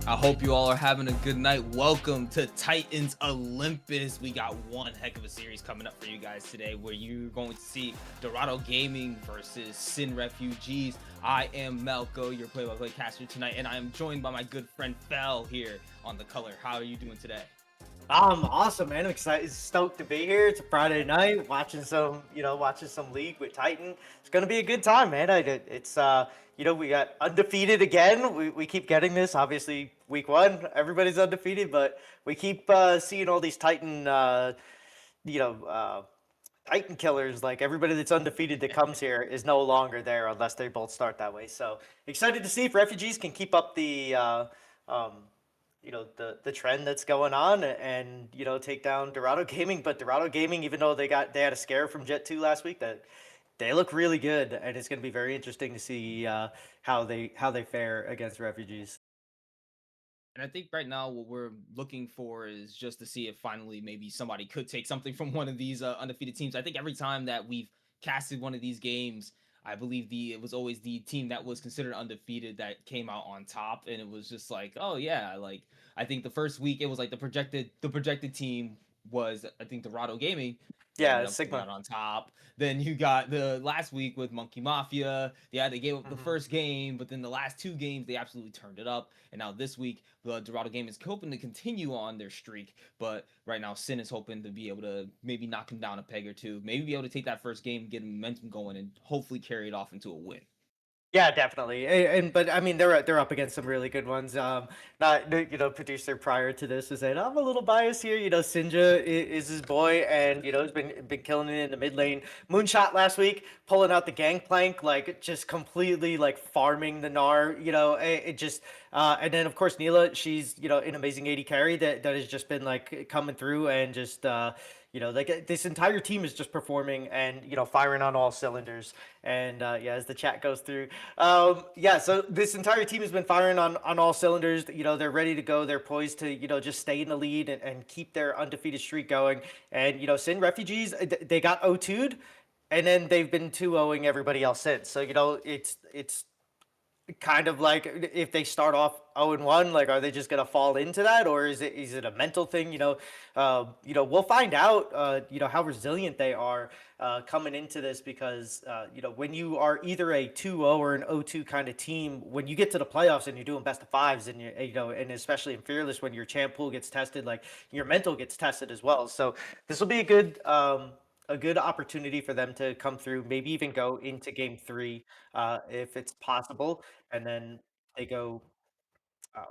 I hope you all are having a good night. Welcome to Titans Olympus. We got one heck of a series coming up for you guys today where you're going to see Dorado Gaming versus SYN Refugees. I am Melko, your play-by-play caster tonight, and I am joined by my good friend Fel here on the color. How are you doing today? I'm awesome, man. I'm excited, stoked to be here. It's a Friday night, watching some league with Titan. It's gonna be a good time, man. We got undefeated again. We keep getting this. Obviously, week one, everybody's undefeated, but we keep seeing all these Titan, Titan killers. Like everybody that's undefeated that comes here is no longer there unless they both start that way. So excited to see if Refugees can keep up the the trend that's going on and take down Dorado Gaming. But Dorado Gaming, even though they had a scare from Jet 2 last week, that they look really good, and it's going to be very interesting to see how they fare against Refugees. And I think right now what we're looking for is just to see if finally maybe somebody could take something from one of these undefeated teams. I think every time that we've casted one of these games, I believe it was always the team that was considered undefeated that came out on top, and it was just like, oh yeah, like I think the first week it was like the projected team was I think Dorado Gaming. They Yeah, ended up coming Sigma. out on top. Then you got the last week with Monkey Mafia. Yeah, they gave up the first game, but then the last two games they absolutely turned it up. And now this week, the Dorado Game is hoping to continue on their streak. But right now, SYN is hoping to be able to maybe knock him down a peg or two, maybe be able to take that first game, get momentum going, and hopefully carry it off into a win. Yeah, definitely. But I mean, they're up against some really good ones. Not producer prior to this was saying I'm a little biased here. Sinja is his boy, and has been killing it in the mid lane. Moonshot last week, pulling out the gangplank, like just completely like farming the Gnar. And then of course Neela, she's an amazing AD carry that has just been like coming through and just. This entire team is just performing and firing on all cylinders. And as the chat goes through, so this entire team has been firing on all cylinders. They're ready to go. They're poised to just stay in the lead and keep their undefeated streak going. And SYN Refugees, they got O2'd, and then they've been 2-0ing everybody else since. So it's kind of like if they start off 0-1, like are they just gonna fall into that, or is it a mental thing? We'll find out how resilient they are coming into this, because when you are either a 2-0 or an 0-2 kind of team, when you get to the playoffs and you're doing best of fives, and and especially in Fearless, when your champ pool gets tested, like your mental gets tested as well. So this will be a good opportunity for them to come through, maybe even go into game 3 if it's possible, and then they go uh,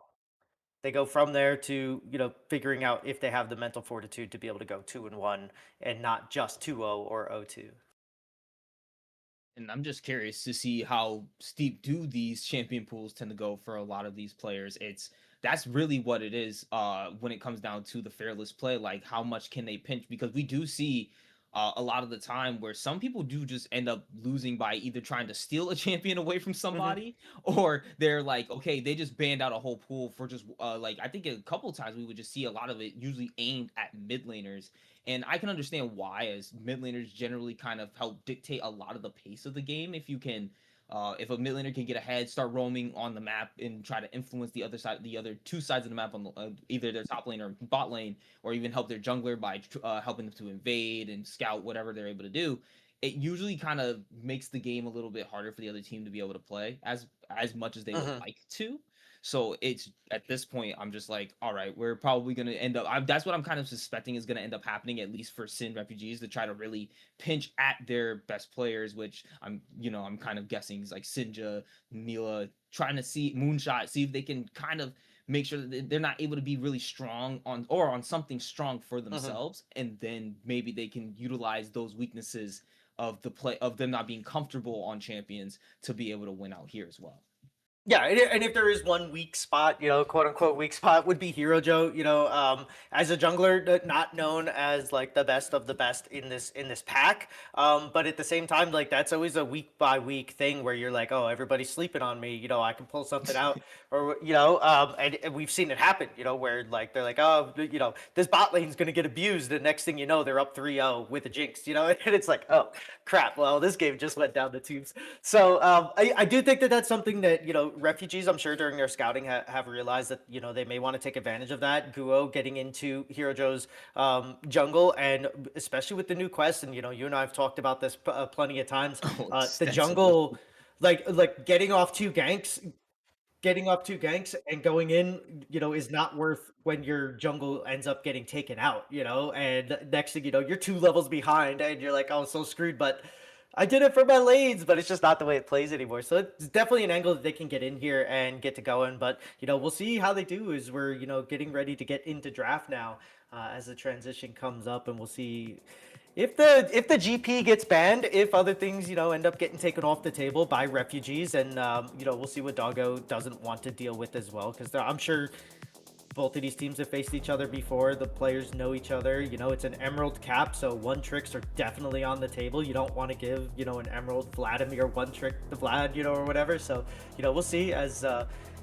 they go from there to figuring out if they have the mental fortitude to be able to go 2-1 and not just 2-0 or 0-2. And I'm just curious to see how steep do these champion pools tend to go for a lot of these players. That's really what it is when it comes down to the Fearless play. Like how much can they pinch? Because we do see a lot of the time where some people do just end up losing by either trying to steal a champion away from Hmm. somebody, or they're like, okay, they just banned out a whole pool for just like I think a couple of times we would just see a lot of it usually aimed at mid laners. And I can understand why, as mid laners generally kind of help dictate a lot of the pace of the game. If you can if a mid laner can get ahead, start roaming on the map, and try to influence the other side, the other two sides of the map on the, either their top lane or bot lane, or even help their jungler by helping them to invade and scout whatever they're able to do, it usually kind of makes the game a little bit harder for the other team to be able to play as much as they would Hmm. like to. So it's at this point, I'm just like, all right, we're probably gonna end up. That's what I'm kind of suspecting is gonna end up happening, at least for SYN refugees, to try to really pinch at their best players, which I'm kind of guessing is like Sinja, Mila, trying to see Moonshot, see if they can kind of make sure that they're not able to be really strong on something strong for Hmm. themselves, and then maybe they can utilize those weaknesses of the play of them not being comfortable on champions to be able to win out here as well. Yeah, and if there is one weak spot, quote unquote weak spot, would be Hero Joe. As a jungler, not known as like the best of the best in this pack. But at the same time, like that's always a week by week thing where you're like, oh, everybody's sleeping on me. I can pull something out, or and we've seen it happen. Where like they're like, oh, this bot lane's gonna get abused. The next thing you know, they're up 3-0 with a jinx. And it's like, oh crap. Well, this game just went down the tubes. So I do think that that's something that refugees, I'm sure during their scouting have realized that they may want to take advantage of that. Guo getting into Hero Joe's jungle, and especially with the new quest, and you and I have talked about this plenty of times. Oh, The extensively. jungle, like getting off two ganks and going in, is not worth when your jungle ends up getting taken out, and next thing you know, you're 2 levels behind and you're like, oh, so screwed. But I did it for my lanes, but it's just not the way it plays anymore. So it's definitely an angle that they can get in here and get to going. But, we'll see how they do as we're, getting ready to get into draft now as the transition comes up, and we'll see if the GP gets banned, if other things end up getting taken off the table by refugees, and we'll see what Doggo doesn't want to deal with as well, because I'm sure both of these teams have faced each other before. The players know each other. It's an Emerald cap, so one tricks are definitely on the table. You don't want to give an Emerald Vladimir one trick to Vlad, or whatever. So we'll see as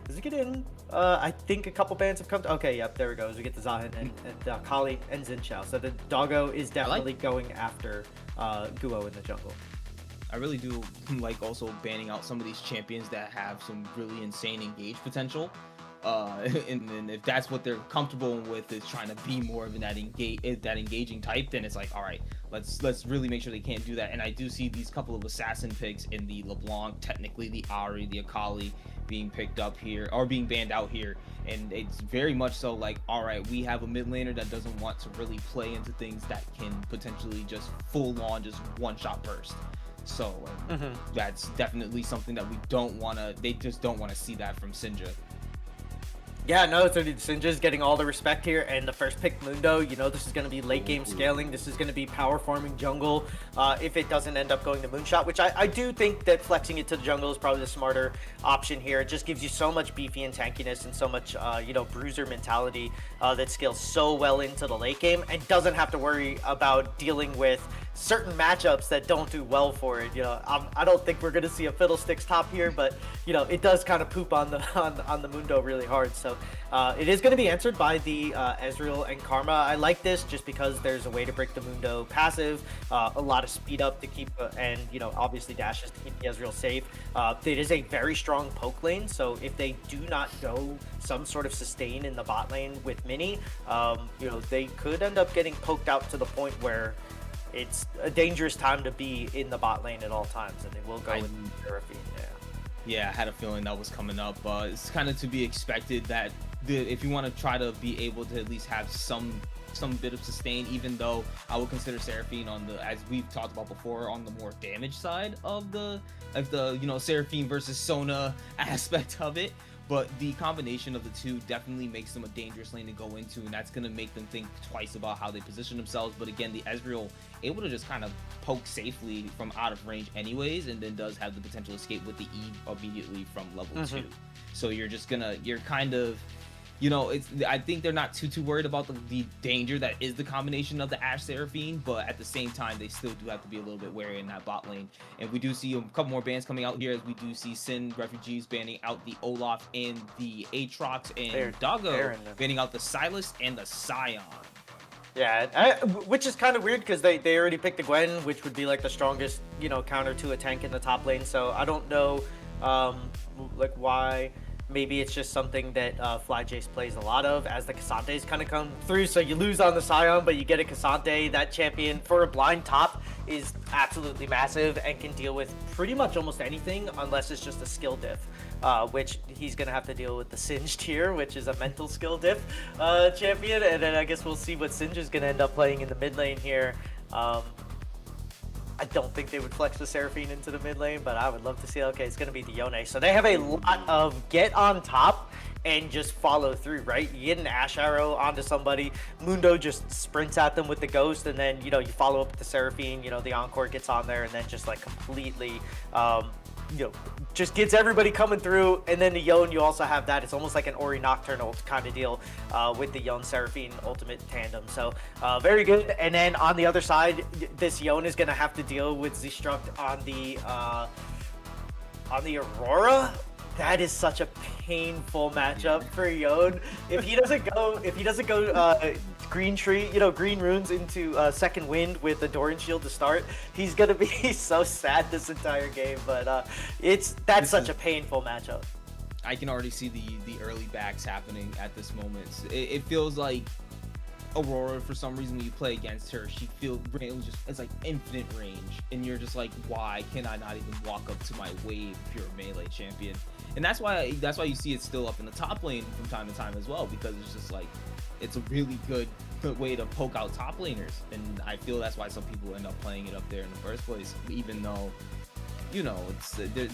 we get in. I think a couple bands have come. Okay, yep, there we go. As we get the Zahin and Kali and Zinchao. So the Doggo is I like definitely going after Guo in the jungle. I really do like also banning out some of these champions that have some really insane engage potential. And then if that's what they're comfortable with, is trying to be more of that engaging type, then it's like, all right, let's really make sure they can't do that. And I do see these couple of assassin picks in the LeBlanc, technically the Ari, the Akali being picked up here or being banned out here, and it's very much so like, all right, we have a mid laner that doesn't want to really play into things that can potentially just full on just one shot burst. So Mhm. that's definitely something that we don't want to. They just don't want to see that from Sinja. Yeah, no, so Sinja's getting all the respect here, and the first pick Mundo, this is going to be late game Ooh. scaling. This is going to be power farming jungle if it doesn't end up going to Moonshot, which I do think that flexing it to the jungle is probably the smarter option here. It just gives you so much beefy and tankiness and so much, bruiser mentality that scales so well into the late game and doesn't have to worry about dealing with certain matchups that don't do well for it. I don't think we're going to see a Fiddlesticks top here, but it does kind of poop on the on the Mundo really hard. So it is going to be answered by the Ezreal and Karma. I like this just because there's a way to break the Mundo passive, a lot of speed up to keep, and obviously dashes to keep the Ezreal safe. It is a very strong poke lane, so if they do not go some sort of sustain in the bot lane with Mini, they could end up getting poked out to the point where it's a dangerous time to be in the bot lane at all times, and they will go I with Seraphine. Yeah. Yeah, I had a feeling that was coming up. It's kind of to be expected that if you want to try to be able to at least have some bit of sustain, even though I would consider Seraphine on the, as we've talked about before, on the more damage side of the Seraphine versus Sona aspect of it. But the combination of the two definitely makes them a dangerous lane to go into, and that's going to make them think twice about how they position themselves. But again, the Ezreal able to just kind of poke safely from out of range anyways, and then does have the potential escape with the E immediately from level 2. So you're kind of you know, I think they're not too worried about the danger that is the combination of the Ashe Seraphine, but at the same time, they still do have to be a little bit wary in that bot lane. And we do see a couple more bans coming out here, as we do see SYN Refugees banning out the Olaf and the Aatrox, and Doggo banning out the Sylas and the Scion. Yeah, which is kind of weird because they already picked the Gwen, which would be like the strongest, you know, counter to a tank in the top lane. So I don't know, like why. Maybe it's just something that Fly Jace plays a lot of, as the Cassantes kind of come through. So you lose on the Scion, but you get a Cassante. That champion for a blind top is absolutely massive and can deal with pretty much almost anything, unless it's just a skill diff, which he's going to have to deal with the Singed here, which is a mental skill diff champion. And then I guess we'll see what Singed is going to end up playing in the mid lane here. I don't think they would flex the Seraphine into the mid lane, but I would love to see. Okay, it's going to be the Yone. So they have a lot of get on top and just follow through, right? You get an Ashe Arrow onto somebody, Mundo just sprints at them with the Ghost, and then, you know, you follow up with the Seraphine, you know, the Encore gets on there, and then just like completely, you know, just gets everybody coming through. And then the Yone, you also have that. It's almost like an Ori Nocturnal kind of deal with the Yone Seraphine ultimate tandem. So very good. And then on the other side, this Yone is going to have to deal with Zstruct on the Aurora. That is such a painful matchup for Yone. If he doesn't go green tree, you know, green runes into second wind with the Doran shield to start, he's gonna be so sad this entire game. But that's such a painful matchup. I can already see the early backs happening at this moment. It feels like Aurora, for some reason, when you play against her, she feels it's like infinite range, and you're just like, why can I not even walk up to my wave if you're a melee champion? And that's why you see it still up in the top lane from time to time as well, because it's just like, it's a really good way to poke out top laners, and I feel that's why some people end up playing it up there in the first place, even though, you know,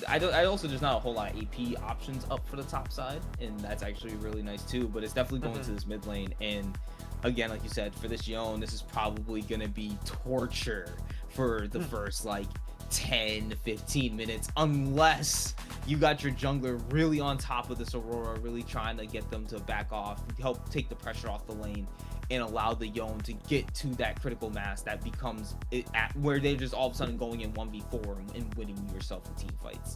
I also there's not a whole lot of AP options up for the top side, and that's actually really nice too. But it's definitely going to this mid lane, and again, like you said, for this Yone, this is probably gonna be torture for the first like 10 to 15 minutes, unless you got your jungler really on top of this Aurora, really trying to get them to back off, help take the pressure off the lane, and allow the Yone to get to that critical mass that becomes where they're just all of a sudden going in 1v4 and winning yourself in team fights.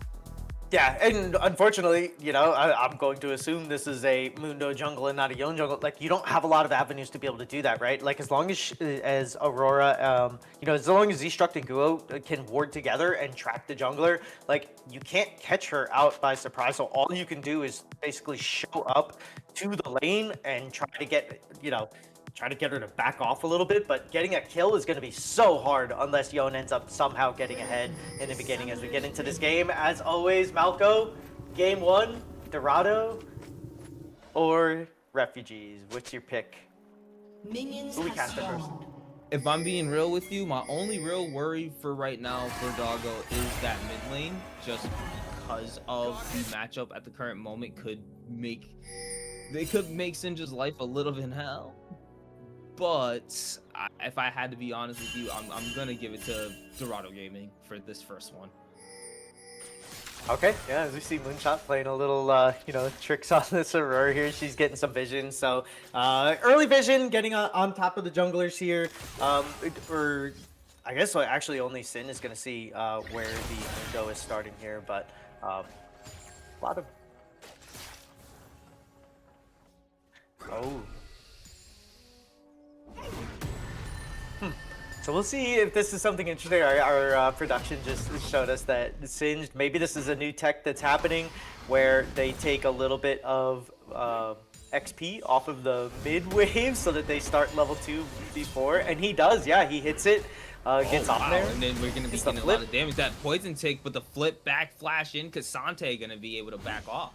Yeah, and unfortunately, you know, I'm going to assume this is a Mundo jungle and not a Yone jungle. Like, you don't have a lot of avenues to be able to do that, right? Like, as long as Aurora, you know, as long as Zstruct and Guo can ward together and track the jungler, like, you can't catch her out by surprise. So all you can do is basically show up to the lane and try to get, you know, try to get her to back off a little bit, but getting a kill is going to be so hard unless Yone ends up somehow getting ahead in the beginning. As we get into this game, as always, Malco, game one, Dorado or Refugees? What's your pick? Minions Who we cast it first? If I'm being real with you, my only real worry for right now for Doggo is that mid lane, just because of the matchup at the current moment could make Sinja's life a little bit in hell. But if I had to be honest with you, I'm gonna give it to Dorado Gaming for this first one. Okay, yeah, as we see Moonshot playing a little, you know, tricks on this Aurora here. She's getting some vision, so early vision, getting on top of the junglers here. Or I guess actually only SYN is gonna see where the Mundo is starting here, but a lot of. Oh. So we'll see if this is something interesting. Our production just showed us that Singed, maybe this is a new tech that's happening where they take a little bit of XP off of the mid wave so that they start level 2 before. And he does, yeah, he hits it, gets on there. And then we're going to be getting a lot of damage. That poison take, but the flip back flash in, Cassante going to be able to back off.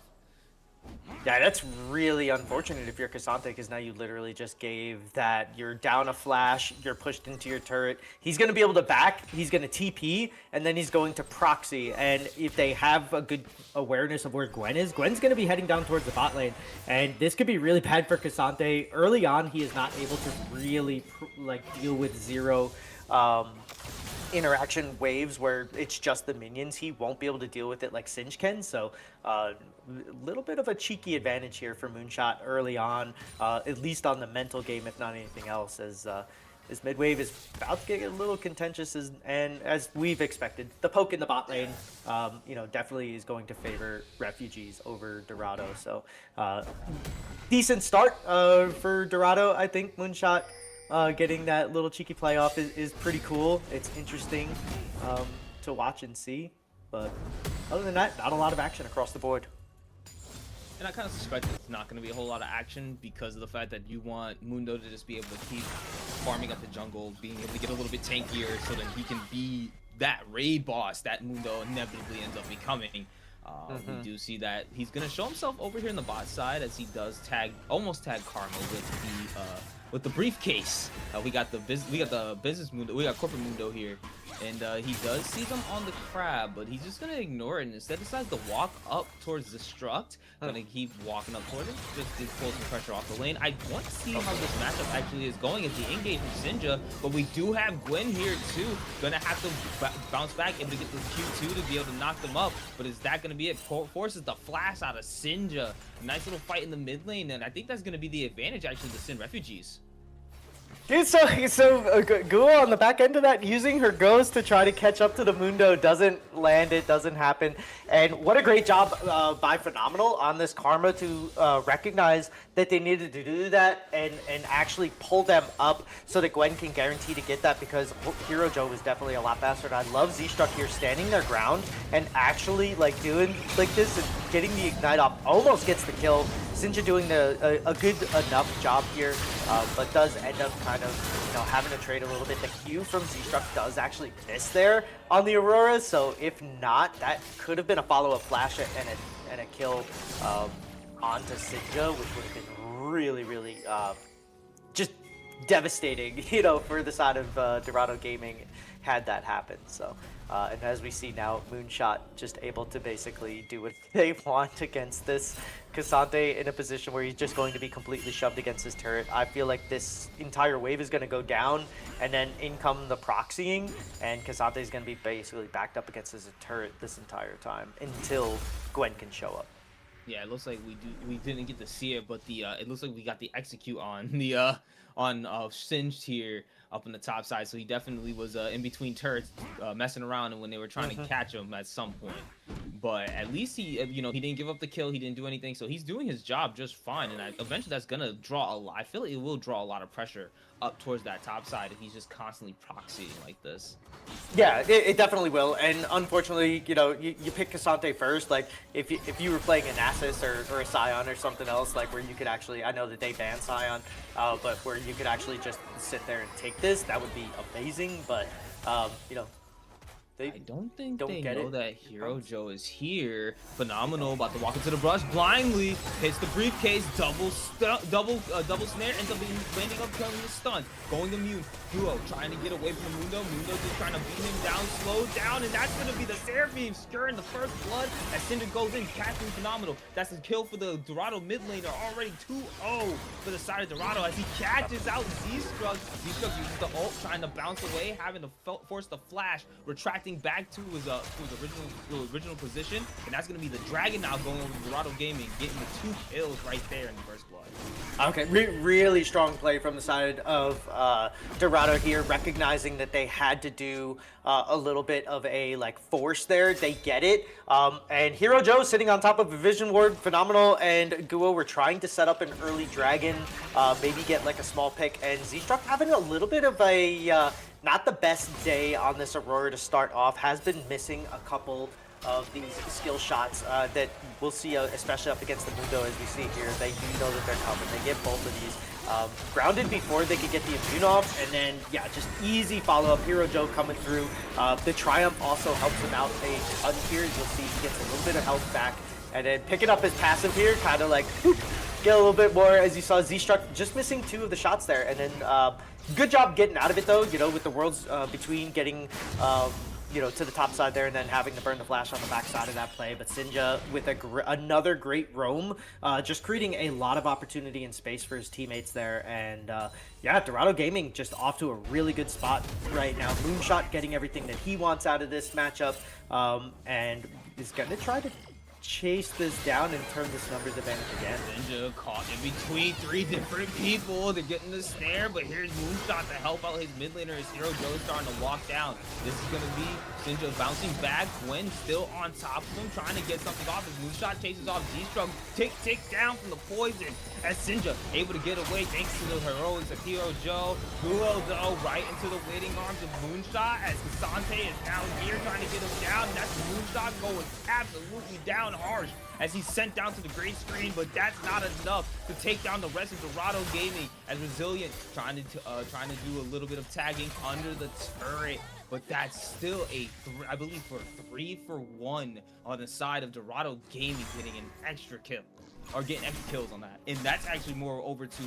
Yeah, that's really unfortunate if you're Cassante, because now you literally just gave that. You're down a flash, you're pushed into your turret. He's going to be able to back, he's going to TP, and then he's going to proxy. And if they have a good awareness of where Gwen is, Gwen's going to be heading down towards the bot lane. And this could be really bad for Cassante. Early on, he is not able to really like deal with zero interaction waves where it's just the minions, he won't be able to deal with it like Singe can. So a little bit of a cheeky advantage here for Moonshot early on, at least on the mental game, if not anything else, as mid wave is about to get a little contentious, and as we've expected, the poke in the bot lane, definitely is going to favor refugees over Dorado. So decent start for Dorado. I think Moonshot getting that little cheeky playoff is pretty cool. It's interesting to watch and see. But other than that, not a lot of action across the board. And I kind of suspect it's not going to be a whole lot of action because of the fact that you want Mundo to just be able to keep farming up the jungle, being able to get a little bit tankier so that he can be that raid boss that Mundo inevitably ends up becoming. We do see that he's going to show himself over here in the bot side as he does almost tag Karma with the briefcase. We got the business Mundo, we got corporate Mundo here, and he does see them on the crab, but he's just gonna ignore it and instead decides to walk up towards Destruct. Gonna keep walking up towards it, just to pull some pressure off the lane. I want to see how this matchup actually is going as the engage from Sinja, but we do have Gwen here too. Gonna have to bounce back, able to get the Q2 to be able to knock them up, but is that gonna be it? Forces the flash out of Sinja. Nice little fight in the mid lane, and I think that's gonna be the advantage actually to SYN refugees. Dude, so Gua on the back end of that, using her ghost to try to catch up to the Mundo, doesn't land, it doesn't happen. And what a great job by Phenomenal on this Karma to recognize that they needed to do that and actually pull them up so that Gwen can guarantee to get that, because Hero Joe was definitely a lot faster. And I love Z-Struck here standing their ground and actually like doing like this and getting the ignite off, almost gets the kill. Sinja doing a good enough job here, but does end up kind of, having to trade a little bit. The Q from Z-Struck does actually miss there on the Aurora, so if not, that could have been a follow-up flash and a kill onto Sinja, which would have been really, really just devastating, for the side of Dorado Gaming had that happen. So. And as we see now, Moonshot just able to basically do what they want against this Cassante in a position where he's just going to be completely shoved against his turret. I feel like this entire wave is going to go down, and then in come the proxying, and Cassante is going to be basically backed up against his turret this entire time until Gwen can show up. Yeah, it looks like we didn't get to see it, but it looks like we got the execute on the Singed here up on the top side, so he definitely was in between turrets messing around and when they were trying to catch him at some point. But at least he he didn't give up the kill, he didn't do anything, so he's doing his job just fine. And eventually that's gonna draw a lot. I feel like it will draw a lot of pressure up towards that top side if he's just constantly proxying like this. Yeah, it definitely will. And unfortunately, you pick Cassante first. Like if you were playing a Nasus or a Scion or something else, like where you could actually, I know that they banned Scion, but where you could actually just sit there and take this, that would be amazing. But I don't think they know that Hero Joe is here. Phenomenal, about to walk into the brush blindly, hits the briefcase, double snare, ends up landing up, killing the stun, going immune. Duo trying to get away from Mundo. Mundo just trying to beat him down, slow down, and that's gonna be the Seraphim securing the first blood as Cinder goes in, catching Phenomenal. That's a kill for the Dorado mid laner, already 2-0 for the side of Dorado as he catches out Z-Struck. Z-Struck uses the ult, trying to bounce away, having to force the flash, retracting back to his original position, and that's gonna be the Dragon now going over to Dorado Gaming, getting the 2 kills right there in the first blood. Okay, really strong play from the side of Dorado here, recognizing that they had to do a little bit of a force there. They get it, and Hero Joe sitting on top of a Vision Ward, Phenomenal, and Guo were trying to set up an early Dragon, maybe get a small pick, and Z-Struck having a little bit of a not the best day on this Aurora to start off, has been missing a couple of these skill shots that we'll see, especially up against the Mundo as we see here. They do know that they're coming. They get both of these grounded before they could get the immune off, and then, yeah, just easy follow-up. Hero Joe coming through. The Triumph also helps him out a ton here. As you'll see, he gets a little bit of health back, and then picking up his passive here, kind of get a little bit more, as you saw Z-Struck just missing 2 of the shots there, and then good job getting out of it though, with the worlds between getting you know, to the top side there, and then having to burn the flash on the back side of that play. But Sinja with another great roam, just creating a lot of opportunity and space for his teammates there. And yeah, Dorado Gaming just off to a really good spot right now. Moonshot getting everything that he wants out of this matchup, and is going to try to chase this down and turn this numbers advantage again. Sinja caught in between 3 different people. They're getting the snare, but here's Moonshot to help out his mid laner. His hero Joe starting to walk down. This is going to be Sinja bouncing back. Gwen still on top of him, trying to get something off. As Moonshot chases off Z-Strug, tick down from the poison. As Sinja able to get away thanks to the heroics of Hero Joe. Guo though right into the waiting arms of Moonshot as Kasante is now here trying to get him down. That's Moonshot going absolutely down harsh as he's sent down to the gray screen, but that's not enough to take down the rest of Dorado Gaming. As Resilient trying to do a little bit of tagging under the turret, but that's still I believe for 3-for-1 on the side of Dorado Gaming, getting an extra kill or getting extra kills on that. And that's actually more over to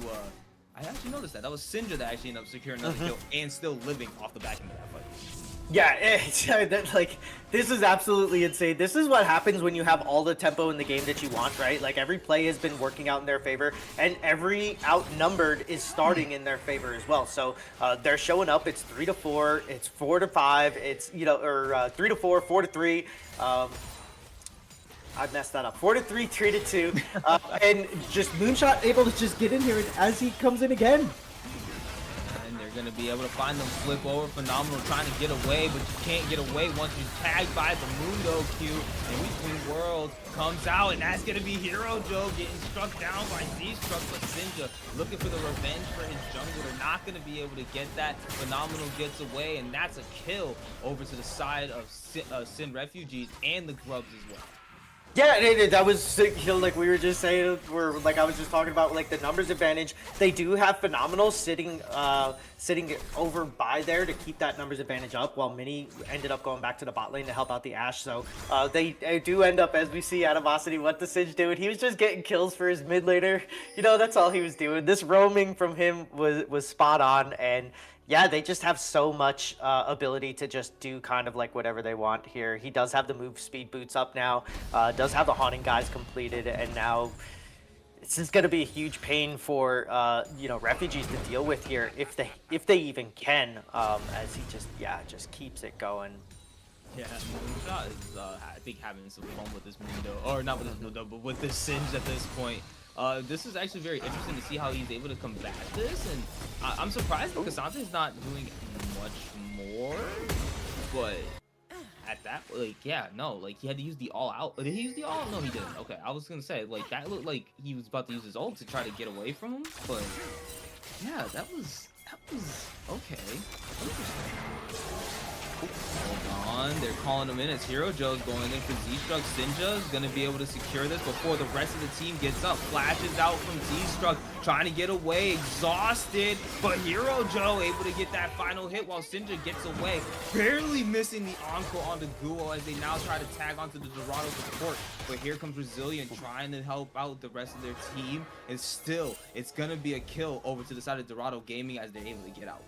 I actually noticed that was Sinja that actually ended up securing another kill and still living off the back end of that fight. Yeah, like, this is absolutely insane. This is what happens when you have all the tempo in the game that you want, right? Like, every play has been working out in their favor, and every outnumbered is starting in their favor as well. So they're showing up. It's 3-4, it's 4-5, it's, you know, or 3-4, 4-3. I messed that up. 4-3, 3-2, and just Moonshot able to just get in here as he comes in again. Going to be able to find them flip over. Phenomenal trying to get away, but you can't get away once you're tagged by the Mundo Q. And Between Worlds comes out, and that's going to be Hero Joe getting struck down by Z-Struck, but Sinja looking for the revenge for his jungle. They're not going to be able to get that. Phenomenal gets away, and that's a kill over to the side of SYN Refugees and the Grubs as well. Yeah, that was, you know, like we were just saying, like I was just talking about, like the numbers advantage. They do have Phenomenal sitting over by there to keep that numbers advantage up, while Mini ended up going back to the bot lane to help out the Ashe. So they do end up, as we see Animosity, what the Singe doing. He was just getting kills for his mid laner. You know, that's all he was doing. This roaming from him was spot on, and yeah, they just have so much ability to just do kind of like whatever they want here. He does have the move speed boots up now, does have the Haunting Guys completed, and now this is going to be a huge pain for you know, Refugees to deal with here if they even can, as he just keeps it going. Yeah, Moonshot is I think having some fun with this Mundo, or not with this Mundo, but with this Singe at this point. This is actually very interesting to see how he's able to combat this, and I'm surprised that Kasante's not doing much more, but at that, like, yeah, no, like, he had to use the all-out. Did he use the all? No, he didn't. Okay, I was gonna say, like, that looked like he was about to use his ult to try to get away from him, but yeah, that was okay. Hold on, they're calling him in as Hero Joe's going in for Z-Struck. Sinja is going to be able to secure this before the rest of the team gets up. Flashes out from Z-Struck, trying to get away, exhausted, but Hero Joe able to get that final hit while Sinja gets away, barely missing the encore on the Guo as they now try to tag onto the Dorado support. But here comes Resilient trying to help out the rest of their team, and still, it's going to be a kill over to the side of Dorado Gaming as they're able to get out.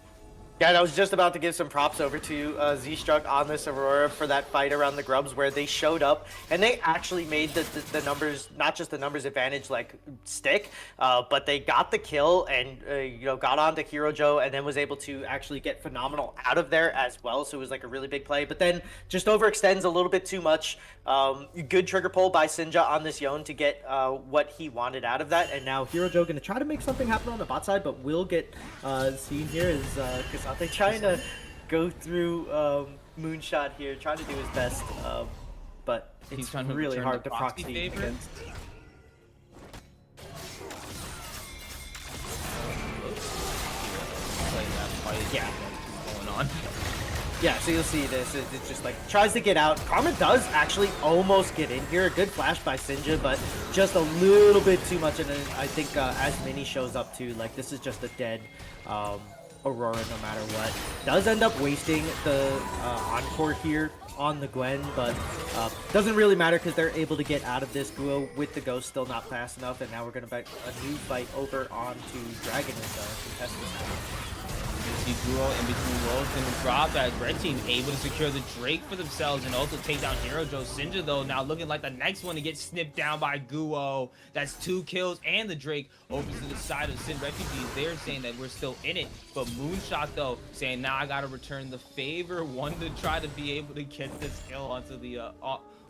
Yeah, I was just about to give some props over to Z-Struck on this Aurora for that fight around the Grubs, where they showed up and they actually made the numbers, not just the numbers advantage, like, stick, but they got the kill and, you know, got onto Hero Joe and then was able to actually get Phenomenal out of there as well. So it was like a really big play, but then just overextends a little bit too much. Good trigger pull by Sinja on this Yone to get what he wanted out of that. And now Hero Joe going to try to make something happen on the bot side, but will get seen here is Kasante trying to go through Moonshot here, trying to do his best, but it's really hard to proxy against. Yeah. Going on. Yeah, so you'll see this. It's just like tries to get out. Karma does actually almost get in here. A good flash by Sinja, but just a little bit too much. And then I think as Mini shows up too, like this is just a dead Aurora no matter what. Does end up wasting the encore here on the Gwen, but doesn't really matter because they're able to get out of this. Guo with the Ghost still not fast enough, and now we're going to bet a new fight over on to Dragon and contest this one. See see Guo in between worlds gonna drop as red team able to secure the Drake for themselves and also take down Hero Joe. Sinja though now looking like the next one to get snipped down by Guo. That's 2 kills and the Drake over to the side of SYN Refugees. They're saying that we're still in it, but Moonshot though saying now I gotta return the favor. One to try to be able to get this kill onto the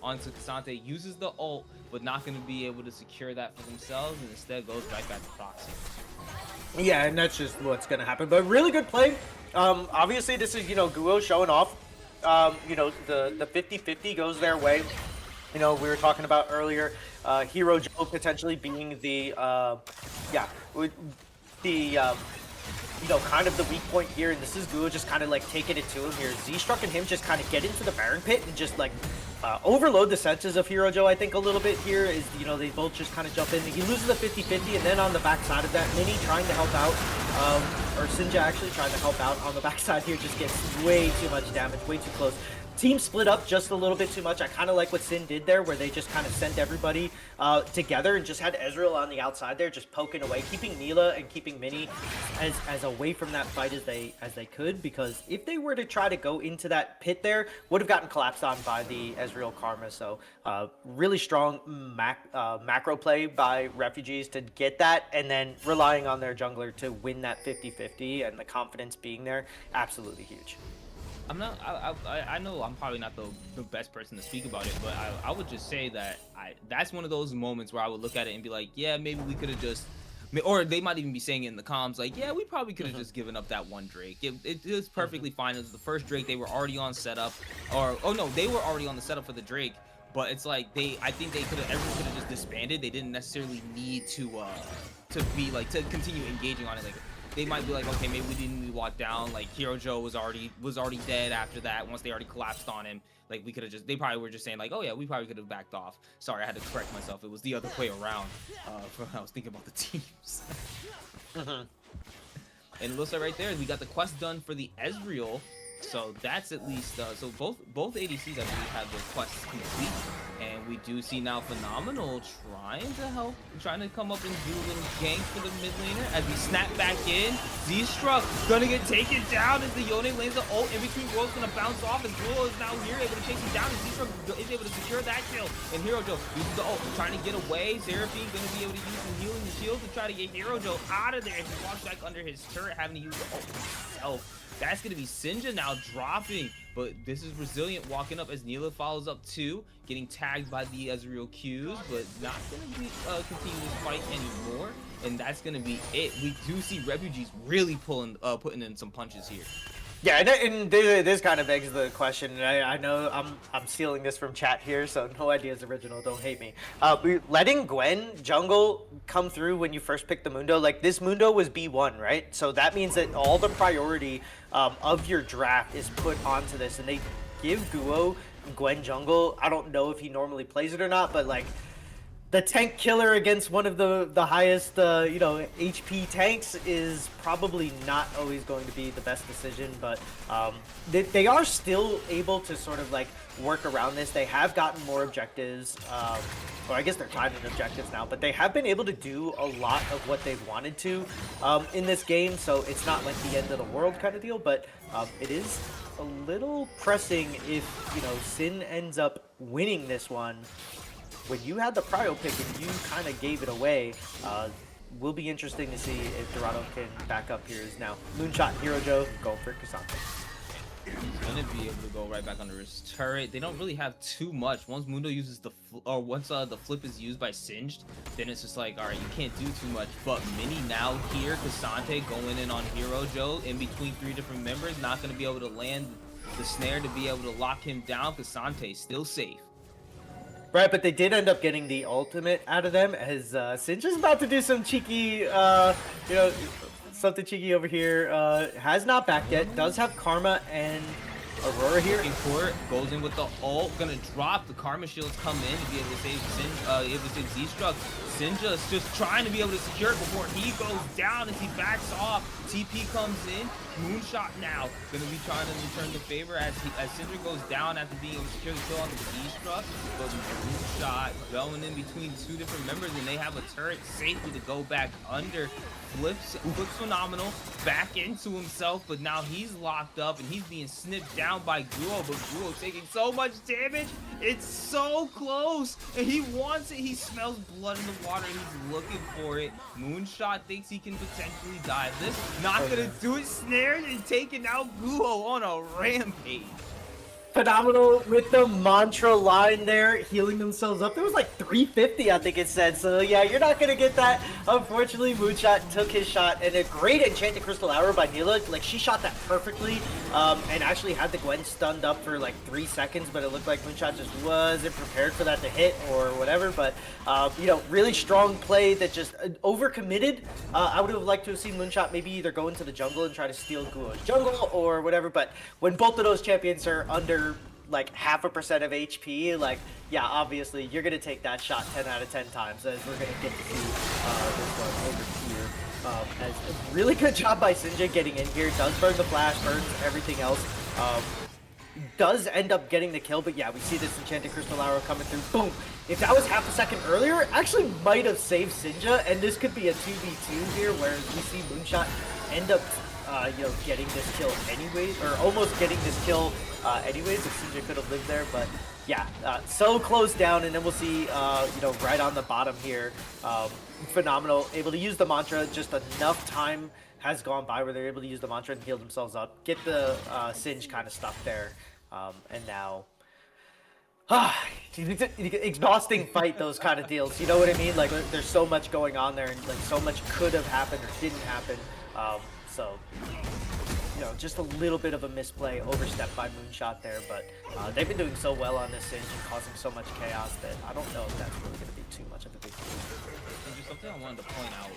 onto Kasante, uses the ult, but not going to be able to secure that for themselves, and instead goes right back to Proxy. Yeah, and that's just what's going to happen. But really good play. Obviously, this is, Guo showing off. The 50-50 goes their way. We were talking about earlier, Hero Joe potentially being the, kind of the weak point here, and this is Guo just kind of like taking it to him here. Z-Struck and him just kind of get into the Baron pit and just like overload the senses of Hero Joe, I think, a little bit here. Is, they both just kind of jump in. He loses the 50-50, and then on the backside of that, Mini trying to help out, or Sinja actually trying to help out on the backside here, just gets way too much damage, way too close. Team split up just a little bit too much. I kind of like what SYN did there, where they just kind of sent everybody together and just had Ezreal on the outside there, just poking away, keeping Mila and keeping Mini as away from that fight as they could. Because if they were to try to go into that pit there, would have gotten collapsed on by the Ezreal Karma. So really strong macro play by Refugees to get that, and then relying on their jungler to win that 50-50, and the confidence being there, absolutely huge. I know I'm probably not the best person to speak about it, but I would just say that that's one of those moments where I would look at it and be like, yeah, maybe we could have just, or they might even be saying it in the comms, like, yeah, we probably could have just given up that one Drake. It was perfectly fine. It was the first Drake. They were already on setup, they were already on the setup for the Drake. But it's like I think everyone could have just disbanded. They didn't necessarily need to continue engaging on it. Like, they might be like, okay, maybe we didn't really walk down. Like, Hero Joe was already dead after that. Once they already collapsed on him, like, we could have they probably were just saying like, oh yeah, we probably could have backed off. Sorry, I had to correct myself. It was the other way around. I was thinking about the teams. And it looks like right there, we got the quest done for the Ezreal. So that's at least so both ADCs I believe have their quests complete, and we do see now Phenomenal trying to come up and do a little gank for the mid laner as we snap back in. Z-Struck gonna get taken down as the Yone lanes the ult in between worlds, gonna bounce off, and Duel is now here able to chase him down, and Z-Struck is able to secure that kill. And Hero Joe uses the ult, trying to get away. Seraphine gonna be able to use some healing the shield to try to get Hero Joe out of there, and he walks back under his turret, having to use the ult himself. That's going to be Sinja now dropping, but this is Resilient walking up as Neela follows up too, getting tagged by the Ezreal Qs, but not going to be continuing this fight anymore, and that's going to be it. We do see Refugees really putting in some punches here. Yeah, and this kind of begs the question, and I know I'm stealing this from chat here, so no ideas original, don't hate me. Letting Gwen jungle come through when you first pick the Mundo, like this Mundo was B1, right? So that means that all the priority of your draft is put onto this, and they give Guo Gwen jungle. I don't know if he normally plays it or not, but like, the tank killer against one of the highest, HP tanks is probably not always going to be the best decision, but they are still able to sort of like work around this. They have gotten more objectives, or I guess they're tied in objectives now, but they have been able to do a lot of what they've wanted to in this game, so it's not like the end of the world kind of deal, but it is a little pressing if, SYN ends up winning this one. When you had the prio pick and you kind of gave it away, will be interesting to see if Dorado can back up here. Is now Moonshot and Hero Joe going for Kasante. He's gonna be able to go right back under his turret. They don't really have too much. Once Mundo uses once the flip is used by Singed, then it's just like, all right, you can't do too much. But Mini now here, Kasante going in on Hero Joe in between 3 different members, not gonna be able to land the snare to be able to lock him down. Kasante still safe. Right, but they did end up getting the ultimate out of them, as Sinja's about to do some cheeky, something cheeky over here. Has not backed yet, does have Karma and Aurora here. Looking for it, goes in with the ult, gonna drop. The Karma shields come in to be able to save able to save Z-Struck. Sinja's just trying to be able to secure it before he goes down as he backs off. TP comes in. Moonshot now gonna be trying to return the favor as Syndra goes down after being able to secure the kill on the Z-Struck. But Moonshot going in between two different members, and they have a turret safely to go back under. Flips phenomenal back into himself, but now he's locked up and he's being snipped down by Guo, but Guo taking so much damage. It's so close, and he wants it. He smells blood in the water and he's looking for it. Moonshot thinks he can potentially dive this. Not gonna do it. Snared and taking out Guo on a rampage. Phenomenal with the mantra line there, healing themselves up. It was like 350, I think it said. So yeah, you're not gonna get that. Unfortunately, Moonshot took his shot, and a great enchanted crystal arrow by Neela. Like, she shot that perfectly, and actually had the Gwen stunned up for like 3 seconds, but it looked like Moonshot just wasn't prepared for that to hit or whatever. But you know, really strong play that just overcommitted. I would have liked to have seen Moonshot maybe either go into the jungle and try to steal Guo's jungle or whatever. But when both of those champions are under like 0.5% of HP, like, yeah, obviously you're gonna take that shot 10 out of 10 times, as we're gonna get to see this one over here. As a really good job by Sinja getting in here, does burn the flash, burns everything else, does end up getting the kill. But yeah, we see this enchanted crystal arrow coming through. Boom! If that was half a second earlier, actually might have saved Sinja, and this could be a 2v2 here, whereas we see Moonshot end up you know, getting this kill anyways, or almost getting this kill anyways, if CJ could have lived there. But yeah, so close down, and then we'll see, you know, right on the bottom here, phenomenal, able to use the mantra. Just enough time has gone by where they're able to use the mantra and heal themselves up, get the Singe kind of stuck there, and now exhausting fight, those kind of deals, you know what I mean? Like, there's so much going on there, and like so much could have happened or didn't happen. So, you know, just a little bit of a misplay, overstepped by Moonshot there, but they've been doing so well on this Singe and causing so much chaos that I don't know if that's really going to be too much of a big deal. And just something I wanted to point out,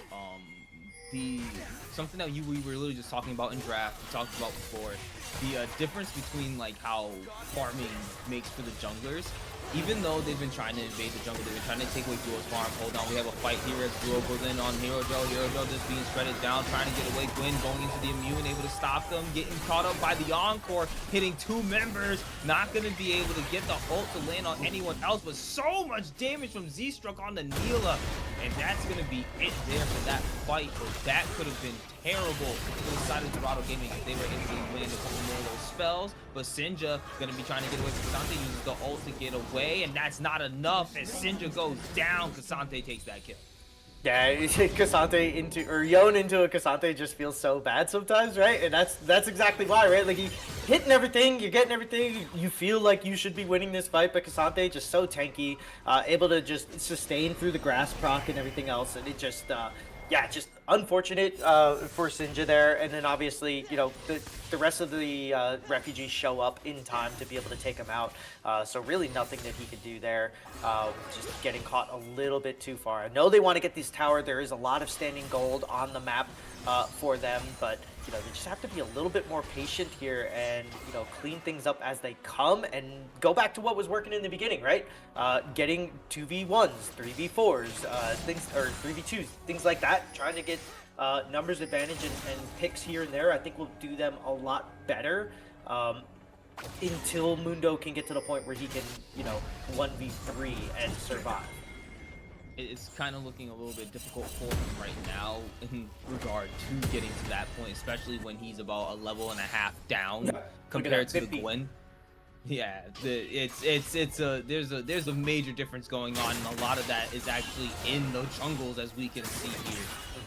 something that we were literally just talking about in draft, we talked about before, the difference between like how farming makes for the junglers. Even though they've been trying to invade the jungle, they've been trying to take away Duo's farm. Hold on, we have a fight here as Duo goes in on Hero Joe. Hero Joe just being shredded down, trying to get away. Gwen going into the immune, able to stop them, getting caught up by the Encore, hitting 2 members. Not going to be able to get the ult to land on anyone else, but so much damage from Z-Struck on the Neela. And that's going to be it there for that fight. But that could have been terrible for the side of Dorado Gaming if they were able to land a couple more of those spells. But Sinja going to be trying to get away from Kasante, uses the ult to get away, and that's not enough. As Sinja goes down, Kasante takes that kill. Yeah, Kasante into, or Yon into a Kasante just feels so bad sometimes, right? And that's exactly why, right? Like, you hitting everything, you're getting everything, you feel like you should be winning this fight, but Kasante just so tanky, able to just sustain through the grass proc and everything else, and it just, yeah, just unfortunate for Sinja there. And then obviously, you know, the rest of the refugees show up in time to be able to take him out. So really nothing that he could do there. Just getting caught a little bit too far. I know they want to get this tower. There is a lot of standing gold on the map for them, but you know, they just have to be a little bit more patient here and, you know, clean things up as they come and go back to what was working in the beginning, right? Getting 2v1s, 3v4s, things, or 3v2s, things like that, trying to get numbers advantage and picks here and there. I think will do them a lot better until Mundo can get to the point where he can, you know, 1v3 and survive. It's kind of looking a little bit difficult for him right now in regard to getting to that point, especially when he's about a level and a half down compared to the Gwen. Yeah, there's a major difference going on, and a lot of that is actually in the jungles, as we can see here.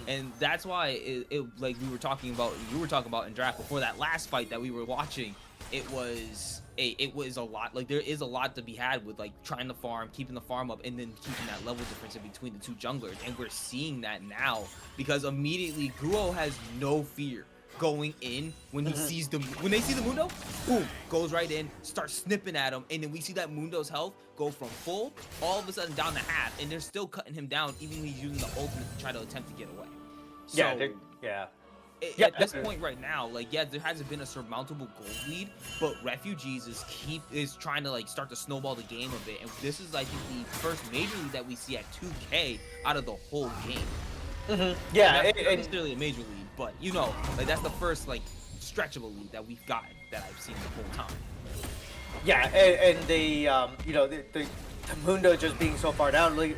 And that's why like you were talking about in draft before that last fight that we were watching. It was a lot. Like, there is a lot to be had with like trying to farm, keeping the farm up, and then keeping that level difference in between the two junglers. And we're seeing that now because immediately Guo has no fear going in when he sees them. When they see the Mundo, boom, goes right in, starts snipping at him, and then we see that Mundo's health go from full all of a sudden down to half, and they're still cutting him down even when he's using the ultimate to try to attempt to get away. So, yeah. Yeah, at this point right now, like, yeah, there hasn't been a surmountable gold lead, but Refugees is trying to like start to snowball the game a bit, and this is, I think, the first major lead that we see at 2K out of the whole game. And yeah, that's not and necessarily a major lead, but you know, like that's the first like stretch of a lead that we've gotten that I've seen the whole time. yeah, and they, you know, the Mundo just being so far down, like,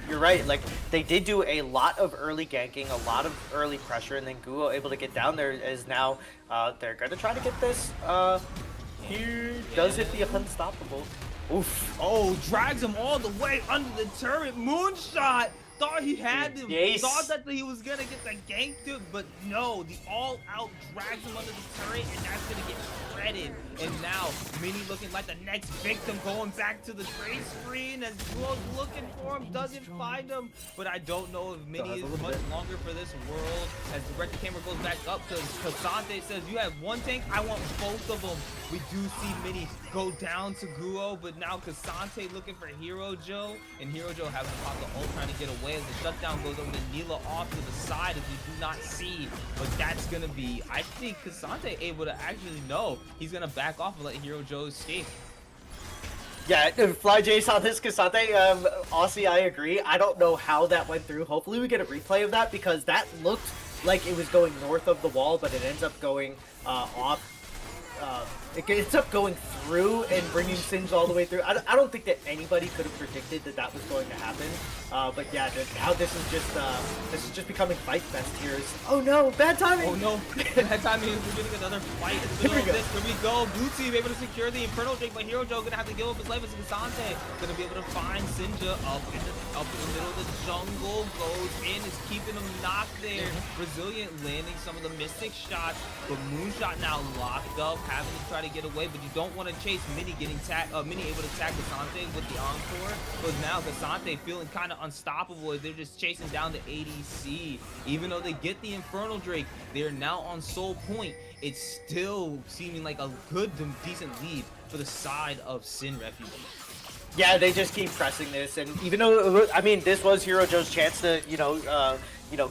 you're right. Like, they did do a lot of early ganking, a lot of early pressure, and then Guo able to get down there as now they're going to try to get this. Here, does it the unstoppable? Oof. Oh, drags him all the way under the turret. Moonshot! Thought he had him. Yes. Thought that he was gonna get the gank to, but no, the all-out drags him under the turret, and that's gonna get shredded. And now, Mini looking like the next victim, going back to the trade screen as Guo's looking for him, doesn't find him. But I don't know if Mini is much longer for this world as the record camera goes back up, because Cassante says, you have one tank, I want both of them. We do see Mini go down to Guo, but now Cassante looking for Hero Joe, and Hero Joe having to pop the ult trying to get away as the shutdown goes over to Nila off to the side as we do not see. But that's gonna be, I think Cassante able to actually know he's gonna back off and let Hero Joe escape. Yeah, Fly Jace on this Cassante, Aussie, I agree. I don't know how that went through. Hopefully we get a replay of that, because that looked like it was going north of the wall, but it ends up going off. It ends up going through and bringing Singe all the way through. I don't think that anybody could have predicted that that was going to happen. But yeah, now this is just becoming fight fest here. Oh no, bad timing! Oh no, bad timing. We're getting another fight in the middle of this. Here we go. Blue team able to secure the Infernal Drake, but Hero Joe gonna have to give up his life as Cassante. Gonna be able to find Sinja up in the middle of the jungle. Goes in, is keeping him knocked there. Resilient landing some of the Mystic shots, but Moonshot now locked up, having to try to get away, but you don't want to chase Mini Mini able to tag Cassante with the Encore, but now Cassante feeling kind of unstoppable as they're just chasing down the ADC. Even though they get the Infernal Drake, they're now on Soul Point. It's still seeming like a good, decent lead for the side of SYN Refugees. Yeah, they just keep pressing this, and even though, I mean, this was Hero Joe's chance to,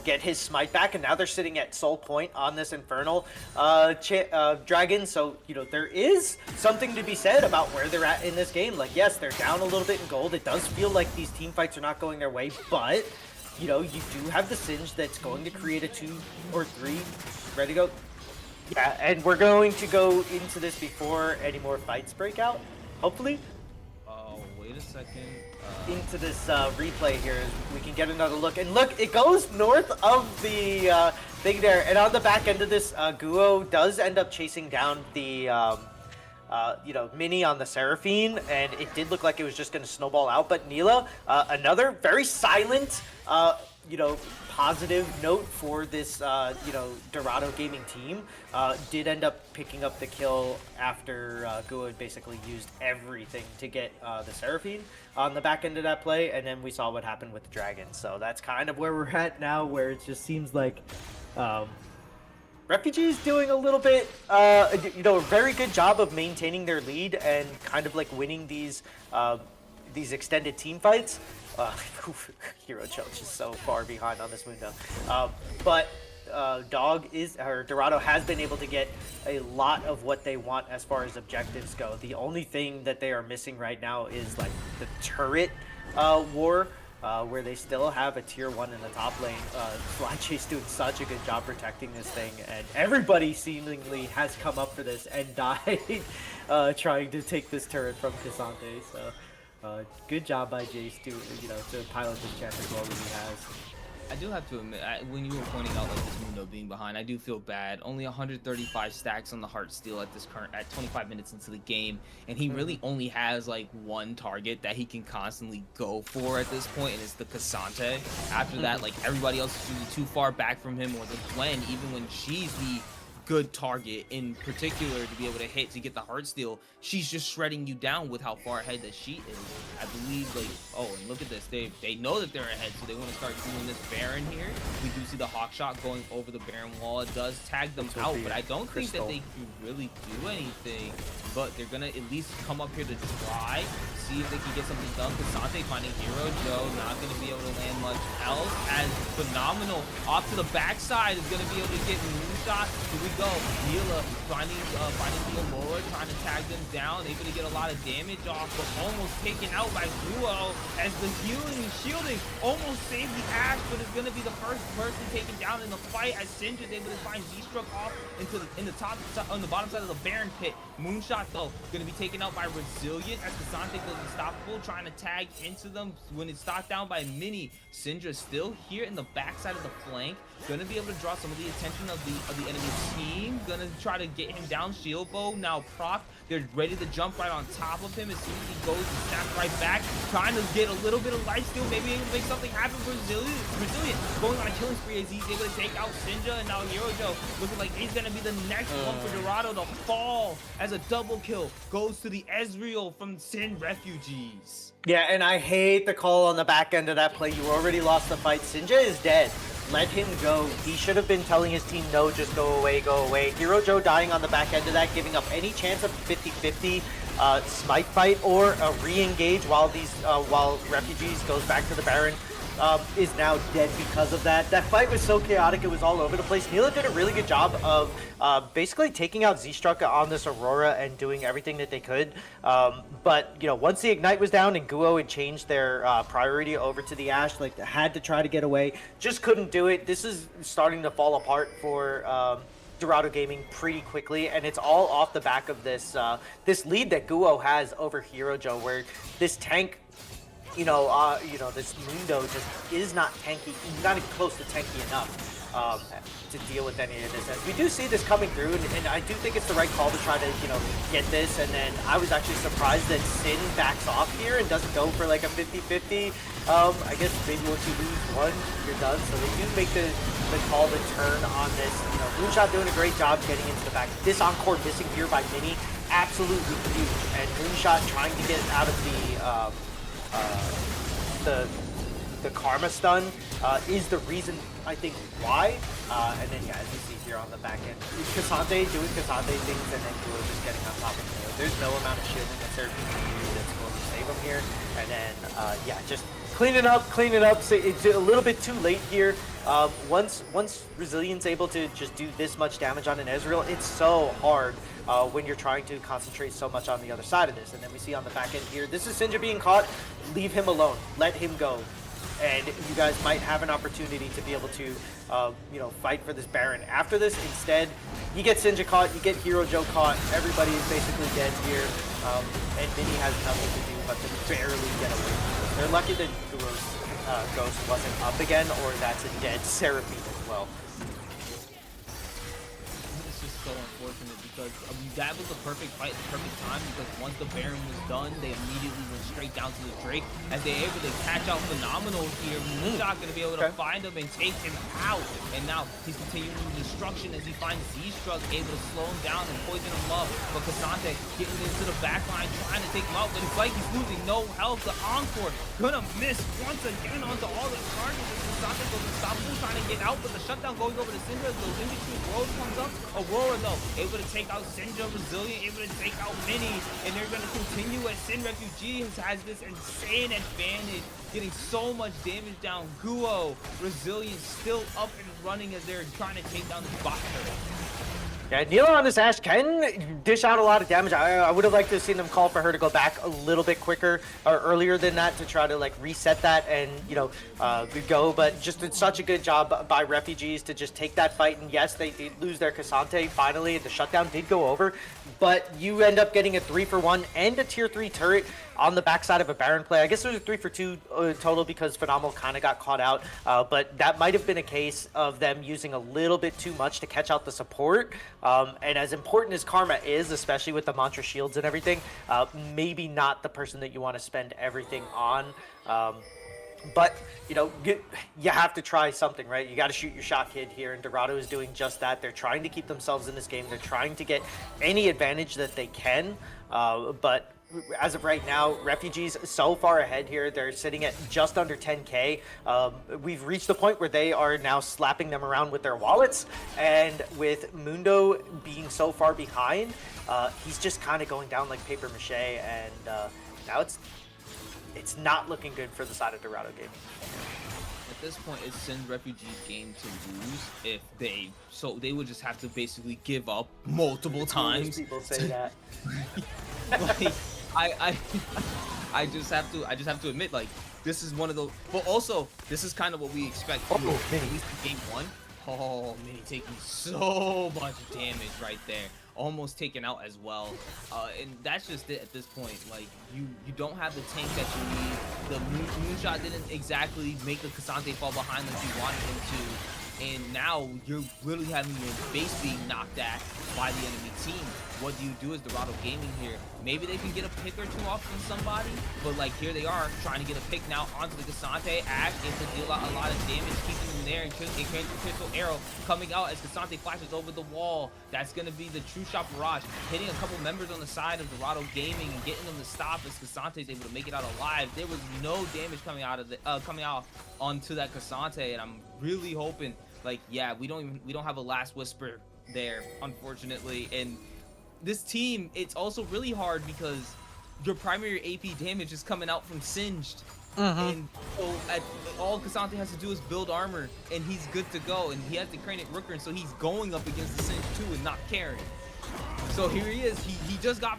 get his smite back, and now they're sitting at Soul Point on this Infernal Dragon, so, there is something to be said about where they're at in this game. Like, yes, they're down a little bit in gold. It does feel like these team fights are not going their way, but, you do have the Singe that's going to create a 2 or 3. Ready to go? Yeah, and we're going to go into this before any more fights break out, hopefully. Wait a second. Into this replay here, we can get another look. And look, it goes north of the thing there. And on the back end of this, Guo does end up chasing down the, Mini on the Seraphine. And it did look like it was just going to snowball out. But Nila, another very silent, positive note for this, Dorado gaming team, did end up picking up the kill after Guo had basically used everything to get the Seraphine on the back end of that play, and then we saw what happened with the Dragon. So that's kind of where we're at now, where it just seems like Refugees doing a little bit, a very good job of maintaining their lead and kind of like winning these extended team fights. Hero Joe just so far behind on this Mundo. But Dorado has been able to get a lot of what they want as far as objectives go. The only thing that they are missing right now is like the turret war, where they still have a tier 1 in the top lane. Fly Chase doing such a good job protecting this thing, and everybody seemingly has come up for this and died trying to take this turret from Cassante. So good job by Jace to pilot this champ as well as he has. I do have to admit, when you were pointing out like this Mundo being behind, I do feel bad. Only 135 stacks on the Heart Steel at 25 minutes into the game, and he really only has like one target that he can constantly go for at this point, and it's the Cassante. After that, like everybody else is really too far back from him, or the Gwen, even when she's the good target in particular to be able to hit to get the heart steal. She's just shredding you down with how far ahead that she is. I believe, like, oh, and look at this. They know that they're ahead, so they want to start doing this Baron here. We do see the hawk shot going over the Baron wall. It does tag them out, but I don't think that they can really do anything. But they're gonna at least come up here to try, see if they can get something done. Cassante finding Hero Joe, not gonna be able to land much else. As Phenomenal off to the backside is gonna be able to get Moonshot. Here we go. Mila finding the Aurora, trying to tag them down, able to get a lot of damage off, but almost taken out by Guo as the healing and shielding almost saved the Ash, but it's gonna be the first person taken down in the fight as Sinja is able to find Z-Struck off in the top on the bottom side of the Baron pit. Moonshot though gonna be taken out by Resilient as Cassante goes unstoppable, trying to tag into them when it's stopped down by Mini. Syndra still here in the backside of the flank, gonna be able to draw some of the attention of the enemy team. Gonna try to get him down. Shield bow now proc. They're ready to jump right on top of him as soon as he goes and snaps right back, trying to get a little bit of life steal, maybe able to make something happen for Resilient going on a killing spree as he's able to take out Sinja, and now Hero Joe looking like he's gonna be the next one for Dorado to fall as a double kill goes to the Ezreal from SYN refugees. Yeah, and I hate the call on the back end of that play. You already lost the fight. Sinja is dead. Let him go. He should have been telling his team, no, just go away, go away. Hero Joe dying on the back end of that, giving up any chance of 50-50 smite fight or a re-engage while Refugees goes back to the Baron. Is now dead because of that. That fight was so chaotic, it was all over the place. Mila did a really good job of basically taking out Z-Struck on this Aurora and doing everything that they could. But, you know, once the Ignite was down and Guo had changed their priority over to the Ashe, like, had to try to get away, just couldn't do it. This is starting to fall apart for Dorado Gaming pretty quickly, and it's all off the back of this this lead that Guo has over Hero Joe, where this tank, this Mundo just is not tanky, not even close to tanky enough to deal with any of this. And we do see this coming through, and I do think it's the right call to try to, get this. And then I was actually surprised that SYN backs off here and doesn't go for like a 50-50. I guess maybe once you lose one, you're done. So they do make the call to turn on this. Moonshot doing a great job getting into the back. This encore missing here by Mini, absolutely huge. And Moonshot trying to get out of the Karma stun is the reason, I think, why. And then, yeah, as you see here on the back end, Cassante doing Cassante things, and then Guo just getting on top of him. There's no amount of shielding that Seraphine can do that's going to save him here. And then, yeah, just clean it up. So it's a little bit too late here. Once Resilient's able to just do this much damage on an Ezreal, it's so hard when you're trying to concentrate so much on the other side of this. And then we see on the back end here, this is Sinja being caught. Leave him alone. Let him go. And you guys might have an opportunity to be able to, fight for this Baron after this. Instead, you get Sinja caught, you get Hero Joe caught. Everybody is basically dead here. And Mini has nothing to do but to barely get away from this. They're lucky that Guo's Ghost wasn't up again, or that's a dead Seraphine as well. It's just so unfortunate because that was the perfect fight, the perfect time, because once the Baron was done, they immediately went straight down to the Drake as they're able to catch out Phenomenal here. Moonshot going to be able to find him and take him out. And now he's continuing destruction as he finds Z-Struck, able to slow him down and poison him up. But Cassante getting into the back line, trying to take him out, but it's like he's losing no health. The Encore gonna miss once again onto all the targets. Cassante goes unstoppable, trying to get out, but the shutdown going over to Syndra. The in-between world comes up. Aurora though, able to take out Syndra. Resilient, able to take out Mini, and they're going to continue as SYN Refugees has this insane advantage, getting so much damage down. Guo, Resilient still up and running as they're trying to take down this bot turret. Yeah, Neela on this Ashe can dish out a lot of damage. I would have liked to have seen them call for her to go back a little bit quicker or earlier than that to try to like reset that and go. But just did such a good job by Refugees to just take that fight. And yes, they did lose their Cassante finally. The shutdown did go over, but you end up getting a 3-for-1 and a tier 3 turret on the backside of a Baron play. I guess it was a 3-for-2 total because Phenomenal kind of got caught out, but that might have been a case of them using a little bit too much to catch out the support. And as important as Karma is, especially with the Mantra shields and everything, maybe not the person that you want to spend everything on. But you have to try something, right? You got to shoot your shot, kid. Here, and Dorado is doing just that. They're trying to keep themselves in this game. They're trying to get any advantage that they can. But as of right now, Refugees so far ahead here. They're sitting at just under 10K. We've reached the point where they are now slapping them around with their wallets, and with Mundo being so far behind, he's just kind of going down like paper mache, and now it's not looking good for the side of Dorado Gaming. At this point, it's SYN Refugees' game to lose if they would just have to basically give up multiple times. People say that. Like, I just have to admit, like, this is one of those. But also, this is kind of what we expect. At least in game one. Oh, Mini taking so much damage right there. Almost taken out as well. And that's just it at this point. Like, you don't have the tank that you need. The moonshot didn't exactly make the Cassante fall behind like you wanted him to. And now you're literally having your base being knocked at by the enemy team. What do you do as Dorado Gaming here? Maybe they can get a pick or two off from somebody, but like here they are trying to get a pick now onto the Cassante. Ash is to deal out a lot of damage, keeping them there, and Crystal Arrow coming out as Cassante flashes over the wall. That's going to be the True Shot Barrage, hitting a couple members on the side of Dorado Gaming and getting them to stop as Cassante is able to make it out alive. There was no damage coming out of the coming out onto that Cassante, and I'm really hoping, like, yeah, we don't have a last whisper there, unfortunately. And this team, it's also really hard because your primary AP damage is coming out from Singed. And so all Cassante has to do is build armor, and he's good to go. And he has the Cranic Rooker, and so he's going up against the Singed too and not caring. So here he is. He just got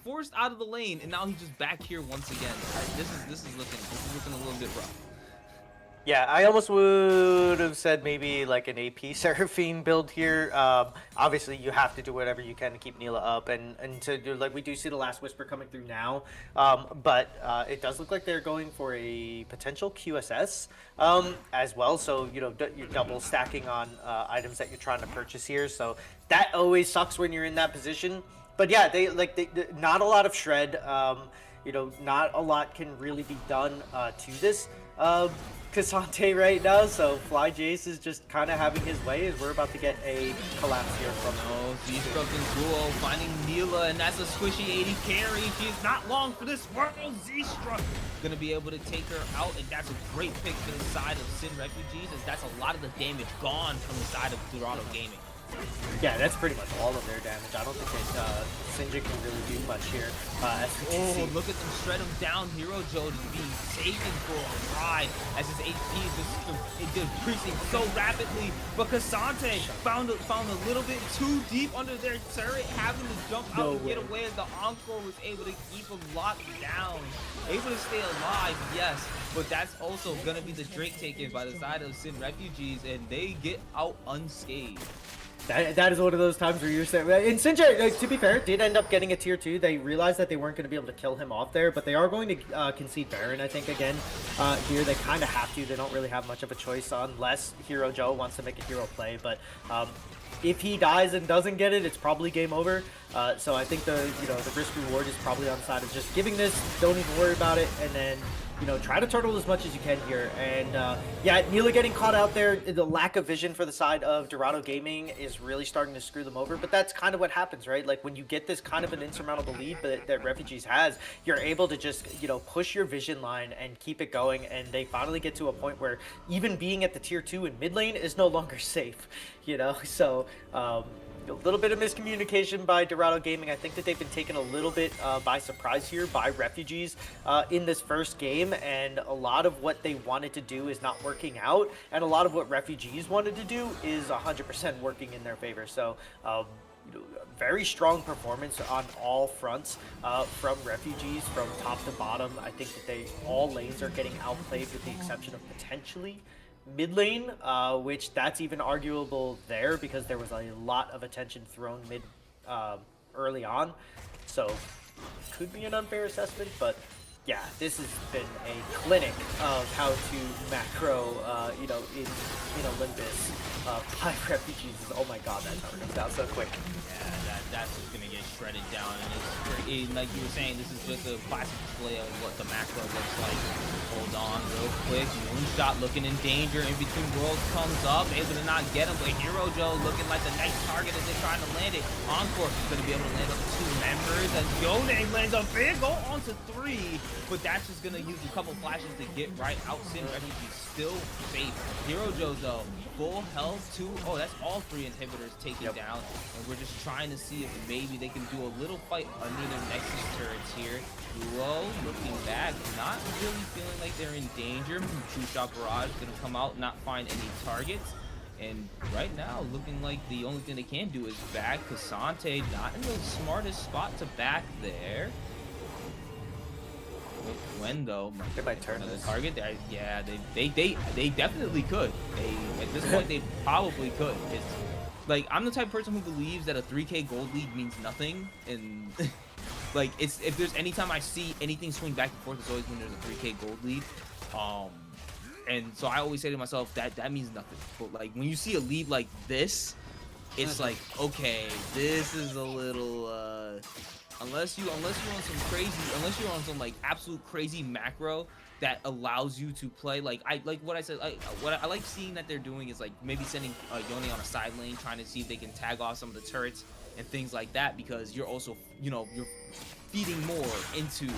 forced out of the lane, and now he's just back here once again. This is looking a little bit rough. Yeah, I almost would have said maybe like an AP Seraphine build here. Obviously, you have to do whatever you can to keep Neela up, and to do, like, we do see the last whisper coming through now. But it does look like they're going for a potential QSS as well. So you're double stacking on items that you're trying to purchase here. So that always sucks when you're in that position. But yeah, they not a lot of shred. Not a lot can really be done to this Cassante right now, so Fly Jace is just kind of having his way as we're about to get a collapse here from Z-Struck and Duo finding Neela, and that's a squishy 80 carry. She's not long for this world. Z-Struck gonna be able to take her out, and that's a great pick for the side of SYN Refugees, as that's a lot of the damage gone from the side of Dorado Gaming. Yeah, that's pretty much all of their damage. I don't think that Sinja can really do much here. As we can see. Look at them shred him down. Hero Joe just being taken for a ride as his HP is just decreasing so rapidly. But Cassante found a little bit too deep under their turret, having to jump out and get away, as the Encore was able to keep him locked down. Able to stay alive, yes, but that's also going to be the Drake taken by the side of SYN Refugees, and they get out unscathed. That is one of those times where you're saying, and Sinja, to be fair, did end up getting a tier 2. They realized that they weren't going to be able to kill him off there, but they are going to concede Baron, I think, again. Here, they kind of have to. They don't really have much of a choice unless Hero Joe wants to make a hero play, but if he dies and doesn't get it, it's probably game over. So I think the risk reward is probably on the side of just giving this, don't even worry about it, and then try to turtle as much as you can here. And yeah, Neela getting caught out there. The lack of vision for the side of Dorado Gaming is really starting to screw them over. But that's kind of what happens, right? Like when you get this kind of an insurmountable lead that Refugees has, you're able to just push your vision line and keep it going. And they finally get to a point where even being at the tier 2 in mid lane is no longer safe. So a little bit of miscommunication by Dorado Gaming. I think that they've been taken a little bit by surprise here by Refugees in this first game, and a lot of what they wanted to do is not working out, and a lot of what Refugees wanted to do is 100% working in their favor. So very strong performance on all fronts from Refugees from top to bottom. I think that all lanes are getting outplayed with the exception of potentially mid lane, which that's even arguable there because there was a lot of attention thrown early on, so could be an unfair assessment, but Yeah, this has been a clinic of how to macro, in Olympus. 5 refugees. Oh my god, that tower comes down so quick. Yeah, that's just gonna get shredded down, and like you were saying, this is just a classic display of what the macro looks like. Hold on, real quick. Moonshot looking in danger. In between worlds comes up, able to not get him, but Hero Joe looking like the next target as they're trying to land it. Encore is gonna be able to land up 2 members as Yone lands a big go on to 3, but that's just gonna use a couple flashes to get right out. SYN Refugee still safe. Hero Joe though, full health too. Oh, that's all 3 inhibitors taken down, and we're just trying to see if maybe they can do a little fight under their Nexus turrets here. Duo looking back, not really feeling like they're in danger. Two-shot barrage gonna come out, not find any targets. And right now, looking like the only thing they can do is back. Cassante not in the smartest spot to back there. When though? They might turn the this target. Yeah, they definitely could. At this point they probably could. It's like I'm the type of person who believes that a 3K gold lead means nothing, and like if there's anytime I see anything swing back and forth, it's always when there's a 3K gold lead. And so I always say to myself that means nothing. But like when you see a lead like this, it's like, okay, this is a little unless you're on some like absolute crazy macro that allows you to play like what I said. What I like seeing that they're doing is like maybe sending Yone on a side lane, trying to see if they can tag off some of the turrets and things like that, because you're also, you're feeding more into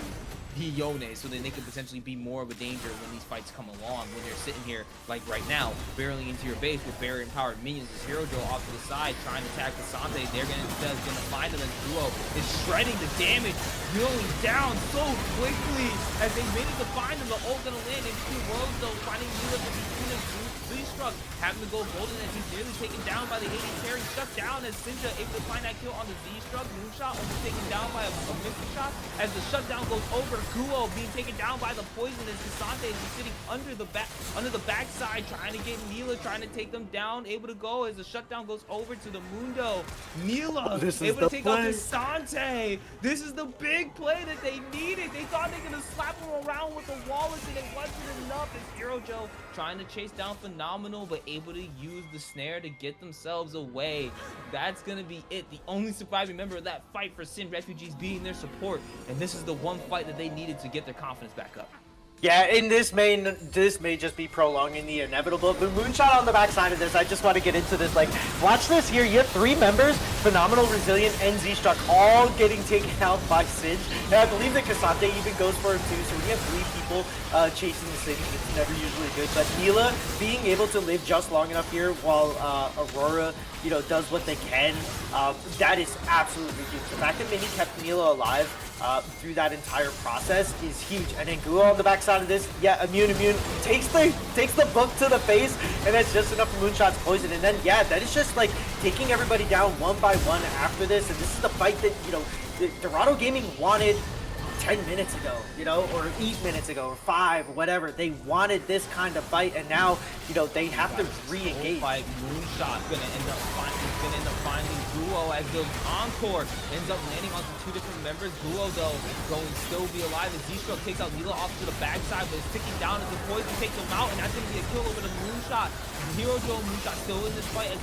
Yone, so then they could potentially be more of a danger when these fights come along, when they're sitting here like right now barreling into your base with barrier empowered minions. This Hero Joe off to the side trying to attack Cassante. They're gonna find them, as Duo is shredding the damage, going down so quickly as they manage to find them. The ult gonna land in between worlds though, finding Mila to be Z-Struck, having to go golden as he's nearly taken down by the 80 carry, shut down as Sinja able to find that kill on the Z-Struck. Moonshot almost taken down by a mystic shot as the shutdown goes over. Guo being taken down by the poison as Cassante is sitting under the backside, trying to get Mila, trying to take them down, able to go as the shutdown goes over to the Mundo. Mila able to take out Cassante. This is the big play that they needed. They thought they were gonna slap him around with the Wallace and it wasn't enough. As Hero Joe trying to chase down Phenomenal, but able to use the snare to get themselves away. That's gonna be it. The only surviving member of that fight for SYN Refugees being their support, and this is the one fight that they needed to get their confidence back up. Yeah, and this may just be prolonging the inevitable. But Moonshot on the backside of this, I just want to get into this. Like, watch this here. You have 3 members, Phenomenal, Resilient, and Z-Struck, all getting taken out by Singe. And I believe that Cassante even goes for him too. So when you have 3 people chasing the Singe, it's never usually good. But Mila being able to live just long enough here while Aurora, does what they can, that is absolutely huge. The fact that Mini kept Mila alive through that entire process is huge. And then Guo on the backside of this, yeah, immune, takes the book to the face, and that's just enough for Moonshot's poison. And then, yeah, that is just like taking everybody down one by one after this. And this is the fight that, Dorado Gaming wanted 10 minutes ago, or 8 minutes ago, or 5, whatever. They wanted this kind of fight, and now, they have to re-engage. Moonshot gonna end up finding Guo as the Encore ends up landing onto 2 different members. Guo though going to still be alive as Z-Struck takes out Mila off to the backside, but it's ticking down as the poison takes him out, and that's gonna be a kill over the Moonshot. Hero Joe and Moonshot still in this fight as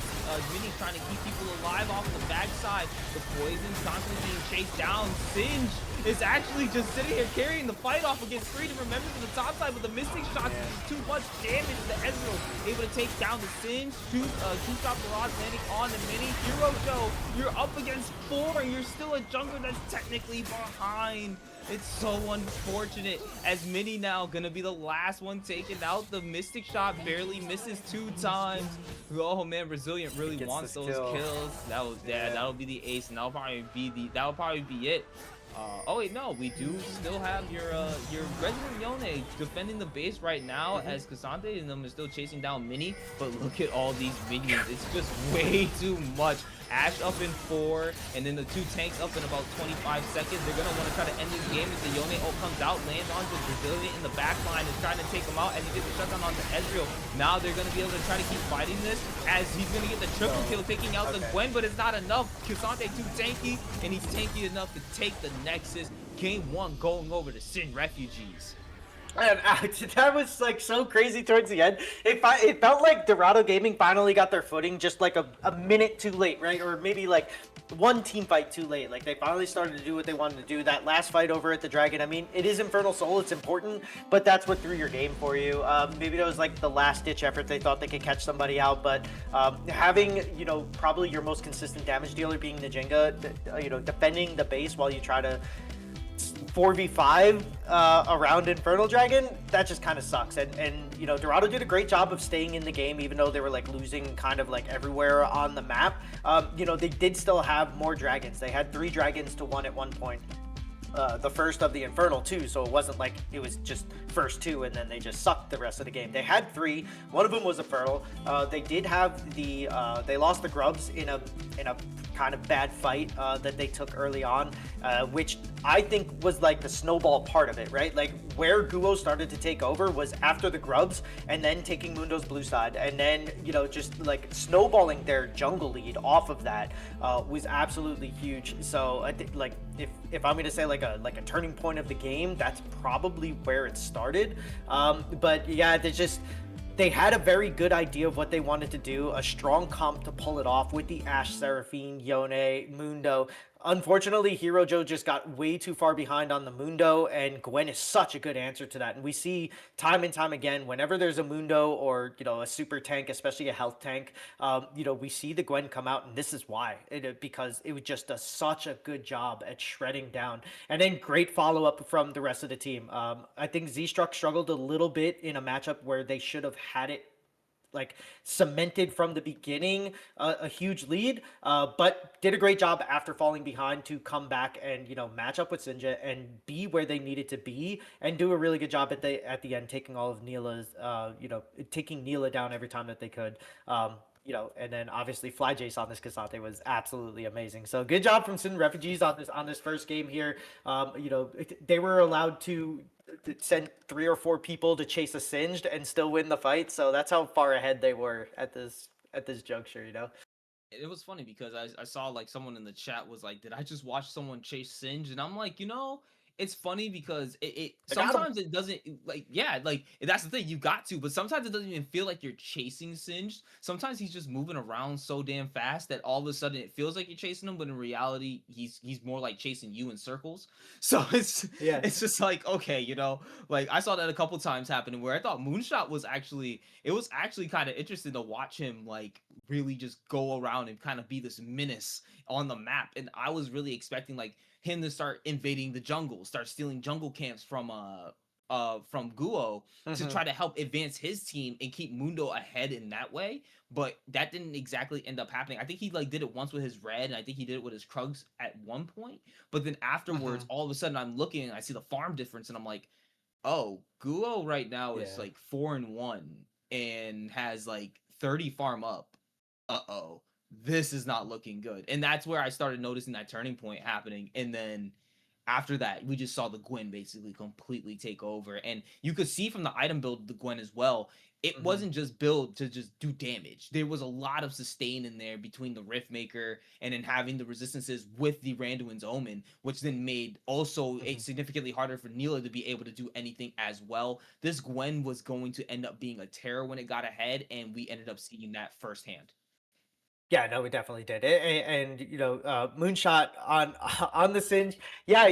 Mini's trying to keep people alive off the backside. The poison's constantly being chased down. Singe is actually just sitting here carrying the fight off against 3 different members of the top side, but the Mystic Shots is too much damage. The Ezreal able to take down the Singe. Two-shot barrage landing on the Mini. Hero Joe, you're up against 4 and you're still a jungler that's technically behind. It's so unfortunate as Mini now gonna be the last one taken out. The Mystic Shot barely misses 2 times. Oh man, Resilient really wants those kills. That'll be the ace, and that'll probably be it. Oh wait, no, we do still have your Resident Yone defending the base right now, as Cassante and them are still chasing down Mini. But look at all these minions. It's just way too much. Ashe up in 4, and then the 2 tanks up in about 25 seconds. They're going to want to try to end this game as the Yone ult comes out, lands onto Brazilian in the back line, and trying to take him out as he gets the shutdown onto Ezreal. Now they're going to be able to try to keep fighting this as he's going to get the triple kill, taking out the Gwen, but it's not enough. Cassante too tanky, and he's tanky enough to take the Nexus. game one going over to SYN refugees. And that was like so crazy towards the end. It felt like Dorado Gaming finally got their footing just like a minute too late, right? Or maybe like one team fight too late. Like they finally started to do what they wanted to do. That last fight over at the Dragon, I mean, it is Infernal Soul, it's important, but that's what threw your game for you. Maybe that was like the last ditch effort. They thought they could catch somebody out, but having, probably your most consistent damage dealer being Najinga, defending the base while you try to 4v5 around Infernal Dragon, that just kind of sucks. And Dorado did a great job of staying in the game, even though they were like losing kind of like everywhere on the map. They did still have more dragons. They had 3 dragons to 1 at one point. The first of the Infernal too, so it wasn't like it was just first 2 and then they just sucked the rest of the game. They had 3. One of them was Infernal. They did have they lost the Grubs in a kind of bad fight that they took early on, which I think was like the snowball part of it, right? Like where Guo started to take over was after the Grubs and then taking Mundo's blue side, and then just like snowballing their jungle lead off of that was absolutely huge. So I think like if I'm gonna say like a turning point of the game, that's probably where it started. But yeah, they had a very good idea of what they wanted to do, a strong comp to pull it off with the Ashe, Seraphine, Yone, Mundo. Unfortunately, Hero Joe just got way too far behind on the Mundo, and Gwen is such a good answer to that. And we see time and time again, whenever there's a Mundo or a super tank, especially a health tank, we see the Gwen come out, and this is why. Because it was just such a good job at shredding down, and then great follow up from the rest of the team. I think Z-Struck struggled a little bit in a matchup where they should have had it like cemented from the beginning, a huge lead, but did a great job after falling behind to come back and match up with Sinja and be where they needed to be, and do a really good job at the end, taking all of Neela's taking Neela down every time that they could. And then obviously Fly Jace on this Kasate was absolutely amazing. So good job from Sin Refugees on this first game here. They were allowed to send 3 or 4 people to chase a Singed and still win the fight. So that's how far ahead they were at this juncture. It was funny because I saw like someone in the chat was like, "Did I just watch someone chase Singe?" And I'm like, it's funny because it I got him. sometimes it doesn't like yeah like that's the thing, you got to, but sometimes it doesn't even feel like you're chasing Singed. Sometimes he's just moving around so damn fast that all of a sudden it feels like you're chasing him, but in reality he's more like chasing you in circles. So Yeah. it's just like, okay, like I saw that a couple times happening where I thought Moonshot was actually it was actually kind of interesting to watch him like really just go around and kind of be this menace on the map. And I was really expecting like him to start invading the jungle, start stealing jungle camps from Guo to Hmm. try to help advance his team and keep Mundo ahead in that way. But that didn't exactly end up happening. I think he like did it once with his red, and I think he did it with his Krugs at one point. But then afterwards, Hmm. all of a sudden I'm looking and I see the farm difference, and I'm like, oh, Guo right now is Yeah. like 4-1 and has like 30 farm up. Uh-oh, this is not looking good. And that's where I started noticing that turning point happening. And then after that, we just saw the Gwen basically completely take over. And you could see from the item build of the Gwen as well, it Hmm. wasn't just build to just do damage. There was a lot of sustain in there between the Riftmaker and then having the resistances with the Randuin's Omen, which then made also it Hmm. significantly harder for Neela to be able to do anything as well. This Gwen was going to end up being a terror when it got ahead, and we ended up seeing that firsthand. Yeah, no, we definitely did. And Moonshot on on the Singe. Yeah,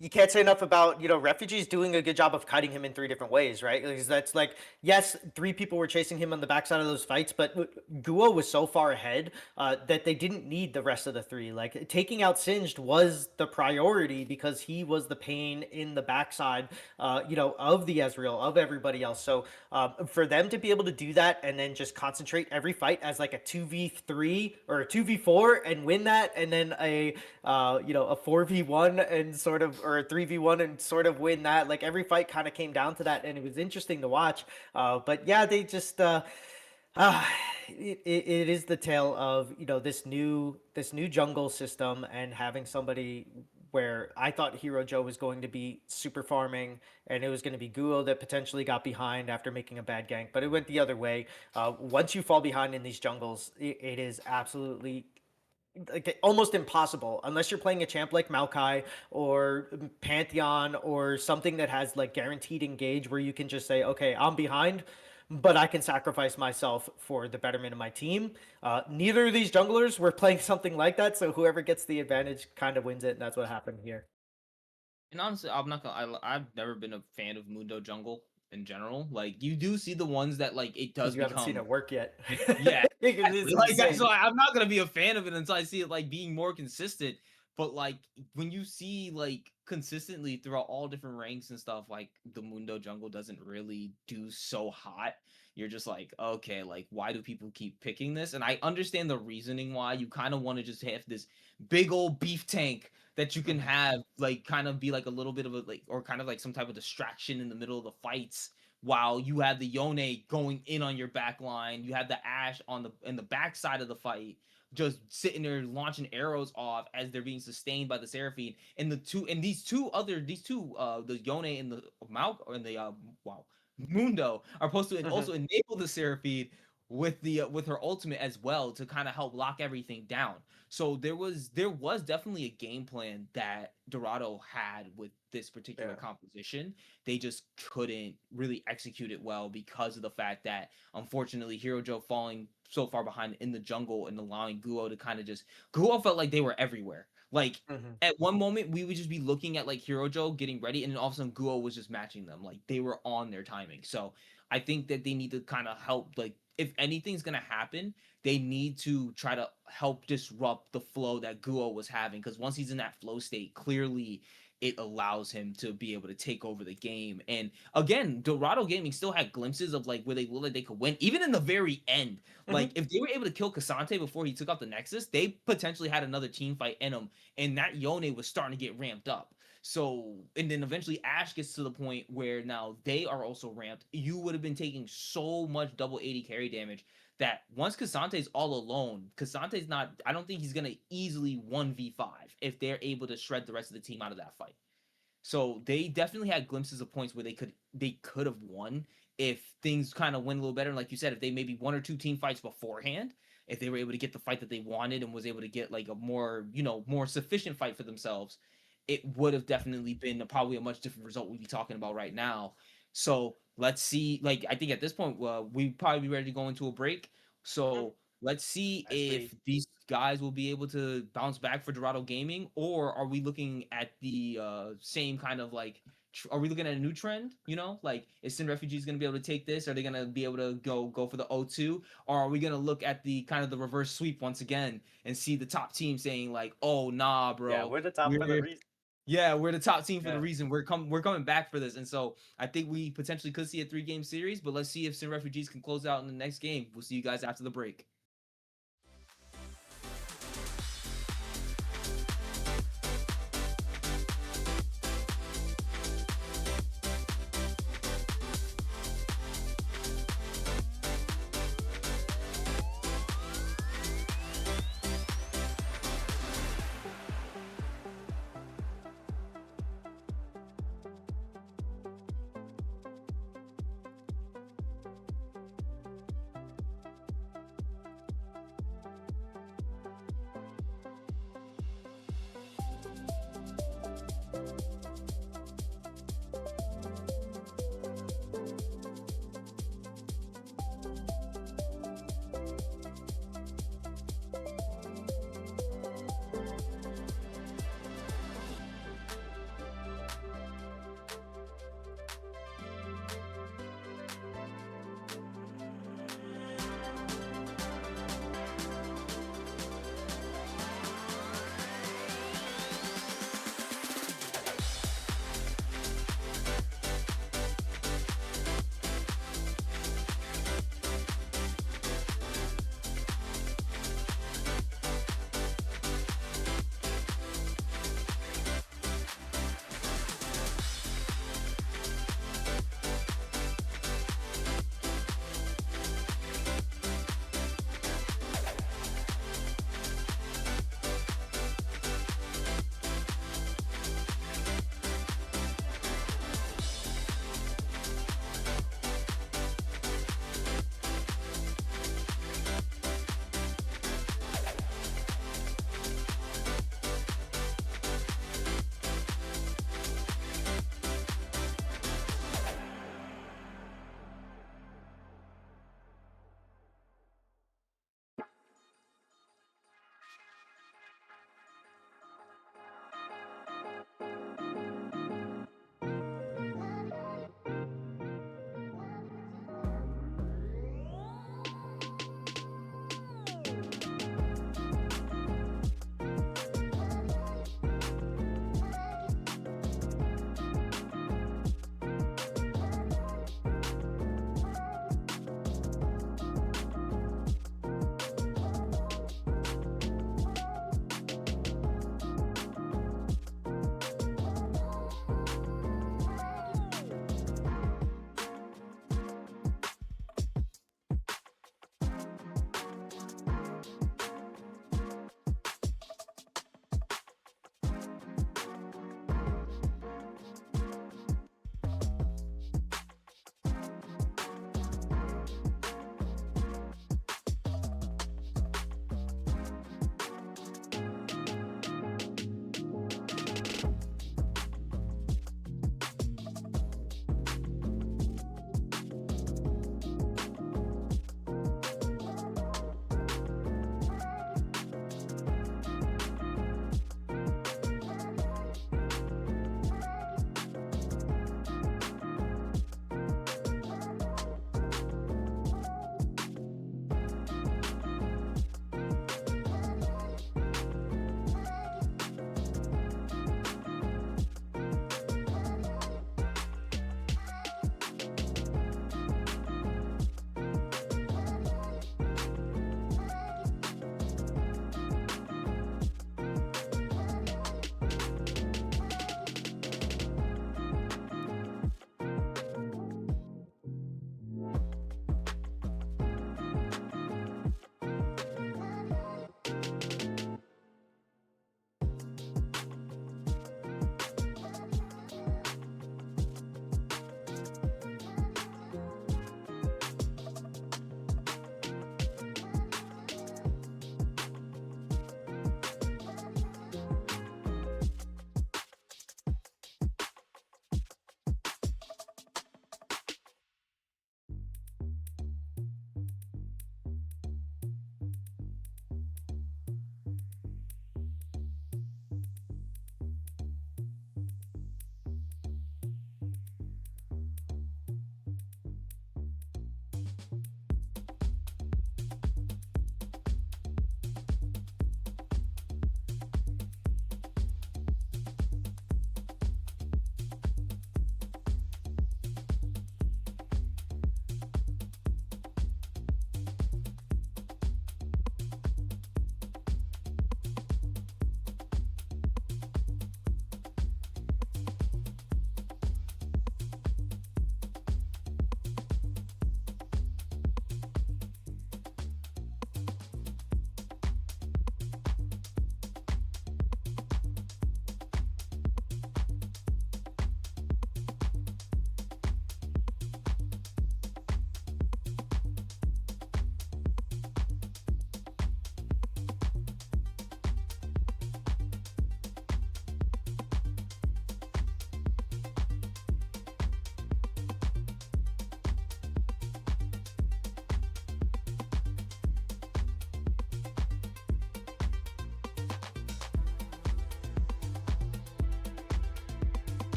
you can't say enough about refugees doing a good job of kiting him in 3 different ways, right? Because that's like, yes, 3 people were chasing him on the backside of those fights, but Guo was so far ahead that they didn't need the rest of the 3. Like taking out Singed was the priority because he was the pain in the backside, of the Ezreal, of everybody else. So for them to be able to do that and then just concentrate every fight as like a 2v3 or a 2v4 and win that, and then a 4v1 and sort of, or a 3v1 and sort of win that, like every fight kind of came down to that, and it was interesting to watch. But yeah, they just uh, it is the tale of this new jungle system, and having somebody where I thought Hero Joe was going to be super farming, and it was going to be Guo that potentially got behind after making a bad gank, but it went the other way. Once you fall behind in these jungles, it is absolutely like almost impossible unless you're playing a champ like Maokai or Pantheon or something that has like guaranteed engage where you can just say, okay, I'm behind, but I can sacrifice myself for the betterment of my team. Neither of these junglers were playing something like that, so whoever gets the advantage kind of wins it, and that's what happened here. And honestly, I'm not gonna. I've never been a fan of Mundo Jungle in general. Like you do see the ones that like it Because does you haven't seen become. it work yet. Yeah, It's exactly. Like that's insane. why I'm not gonna be a fan of it until I see it like being more consistent. But like when you see like consistently throughout all different ranks and stuff, like the Mundo Jungle doesn't really do so hot. You're just like, okay, like why do people keep picking this? And I understand the reasoning why you kind of want to just have this big old beef tank that you can Mhm. have, like kind of be like a little bit of a like or kind of like some type of distraction in the middle of the fights while you have the Yone going in on your back line, you have the Ash on the in the back side of the fight, just sitting there launching arrows off as they're being sustained by the Seraphine. And these two the Yone and the Mal and the wow Mundo are supposed to Mhm. also enable the Seraphine with her ultimate as well to kind of help lock everything down. So there was definitely a game plan that Dorado had with this particular Yeah. composition. They just couldn't really execute it well because of the fact that unfortunately Hero Joe falling so far behind in the jungle and allowing Guo to kind of just Guo felt like they were everywhere. Like Mhm. at one moment we would just be looking at like Hero Joe getting ready and then all of a sudden Guo was just matching them. Like they were on their timing. So I think that they need to kind of help like if anything's gonna happen, they need to try to help disrupt the flow that Guo was having because once he's in that flow state, clearly it allows him to be able to take over the game. And again, Dorado Gaming still had glimpses of like where they looked like they could win, even in the very end. Mhm. Like if they were able to kill Cassante before he took out the Nexus, they potentially had another team fight in them, and that Yone was starting to get ramped up. So, and then eventually Ash gets to the point where now they are also ramped. You would have been taking so much double 80 carry damage that once Casante's all alone, Casante's not, I don't think he's going to easily 1v5 if they're able to shred the rest of the team out of that fight. So they definitely had glimpses of points where they could have won if things kind of went a little better. And like you said, if they maybe one or two team fights beforehand, if they were able to get the fight that they wanted and was able to get like a more, more sufficient fight for themselves, it would have definitely been probably a much different result we'd be talking about right now. So let's see. Like I think at this point, we probably be ready to go into a break. Mhm. So let's see As if we these guys will be able to bounce back for Dorado Gaming, or are we looking at the same kind of like? Are we looking at a new trend? Like is Sin Refugees going to be able to take this? Are they going to be able to go for the O2? Or are we going to look at the kind of the reverse sweep once again and see the top team saying like, "Oh nah, yeah, bro, we're the top for the we're reason. yeah, we're the top team for the Yeah. reason. We're coming back for this." And so I think we potentially could see a 3-game series, but let's see if Sin Refugees can close out in the next game. We'll see you guys after the break.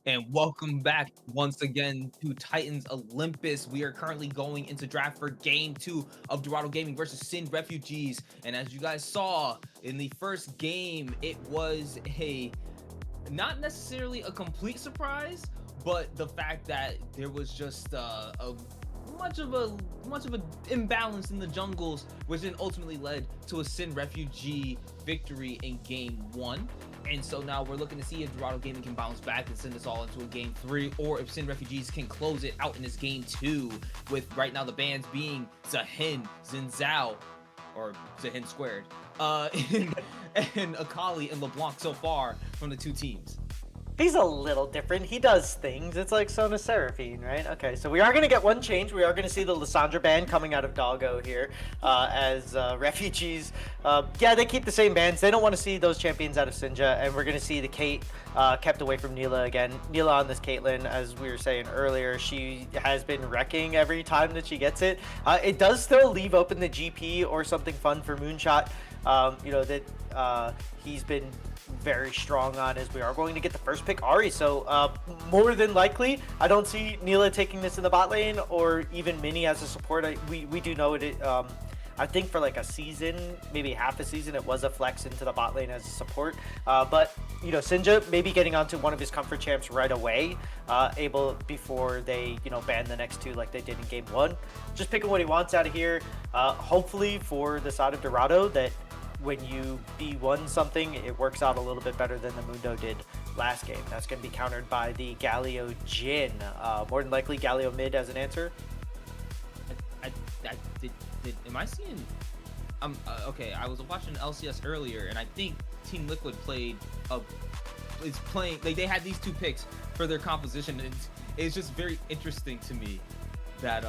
And welcome back once again to Titans Olympus. We are currently going into draft for game 2 of Dorado Gaming versus SYN Refugees. And as you guys saw in the first game, it was a not necessarily a complete surprise, but the fact that there was just a much of a imbalance in the jungles, which then ultimately led to a SYN Refugee victory in game 1. And so now we're looking to see if Dorado Gaming can bounce back and send us all into a game 3, or if SYN Refugees can close it out in this game 2, with right now the bans being SYN, Zinzao, or SYN squared, and Akali and LeBlanc so far from the two teams. He's a little different. He does things. It's like Sona Seraphine, right? Okay, so we are going to get one change. We are going to see the Lissandra ban coming out of Doggo here as Refugees. Yeah, they keep the same bans. They don't want to see those champions out of Sinja, and we're going to see the Kate kept away from Neela again. Neela on this Caitlyn, as we were saying earlier, she has been wrecking every time that she gets it. It does still leave open the GP or something fun for Moonshot, you know, that he's been very strong on, as we are going to get the first pick Ari. So more than likely, I don't see Neela taking this in the bot lane, or even Mini as a support. We do know it. I think for like a season, maybe half a season, it was a flex into the bot lane as a support. But you know, Sinja maybe getting onto one of his comfort champs right away, able before they ban the next two like they did in game 1. Just picking what he wants out of here. Hopefully for the side of Dorado that when you B1 something, it works out a little bit better than the Mundo did last game. That's going to be countered by the Galio Jin. More than likely Galio mid as an answer. Am I seeing? Okay, I was watching LCS earlier, and I think Team Liquid is playing. Like, they had these two picks for their composition, and it's just very interesting to me that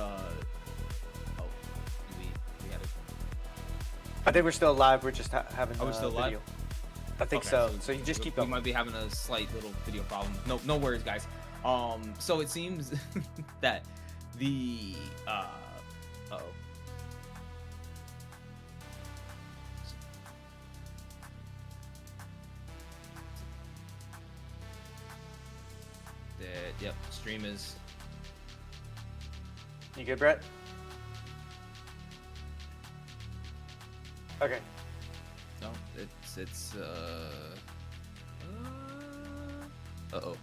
I think we're still live. We're just having we're still video. live? I think Okay, so you just keep we going. might be having a slight little video problem. No worries, guys. So it seems that the yep, stream is. You good, Brett? Okay. No, it's uh-oh.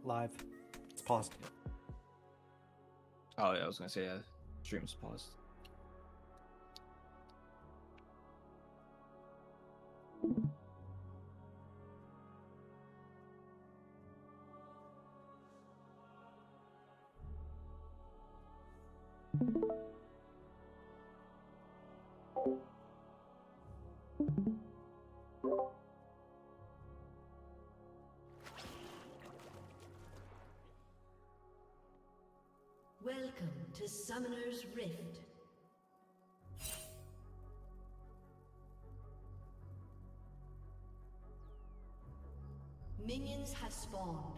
live. It's paused. Oh yeah, I was gonna say yeah. Stream's paused. Welcome to Summoner's Rift. Minions have spawned.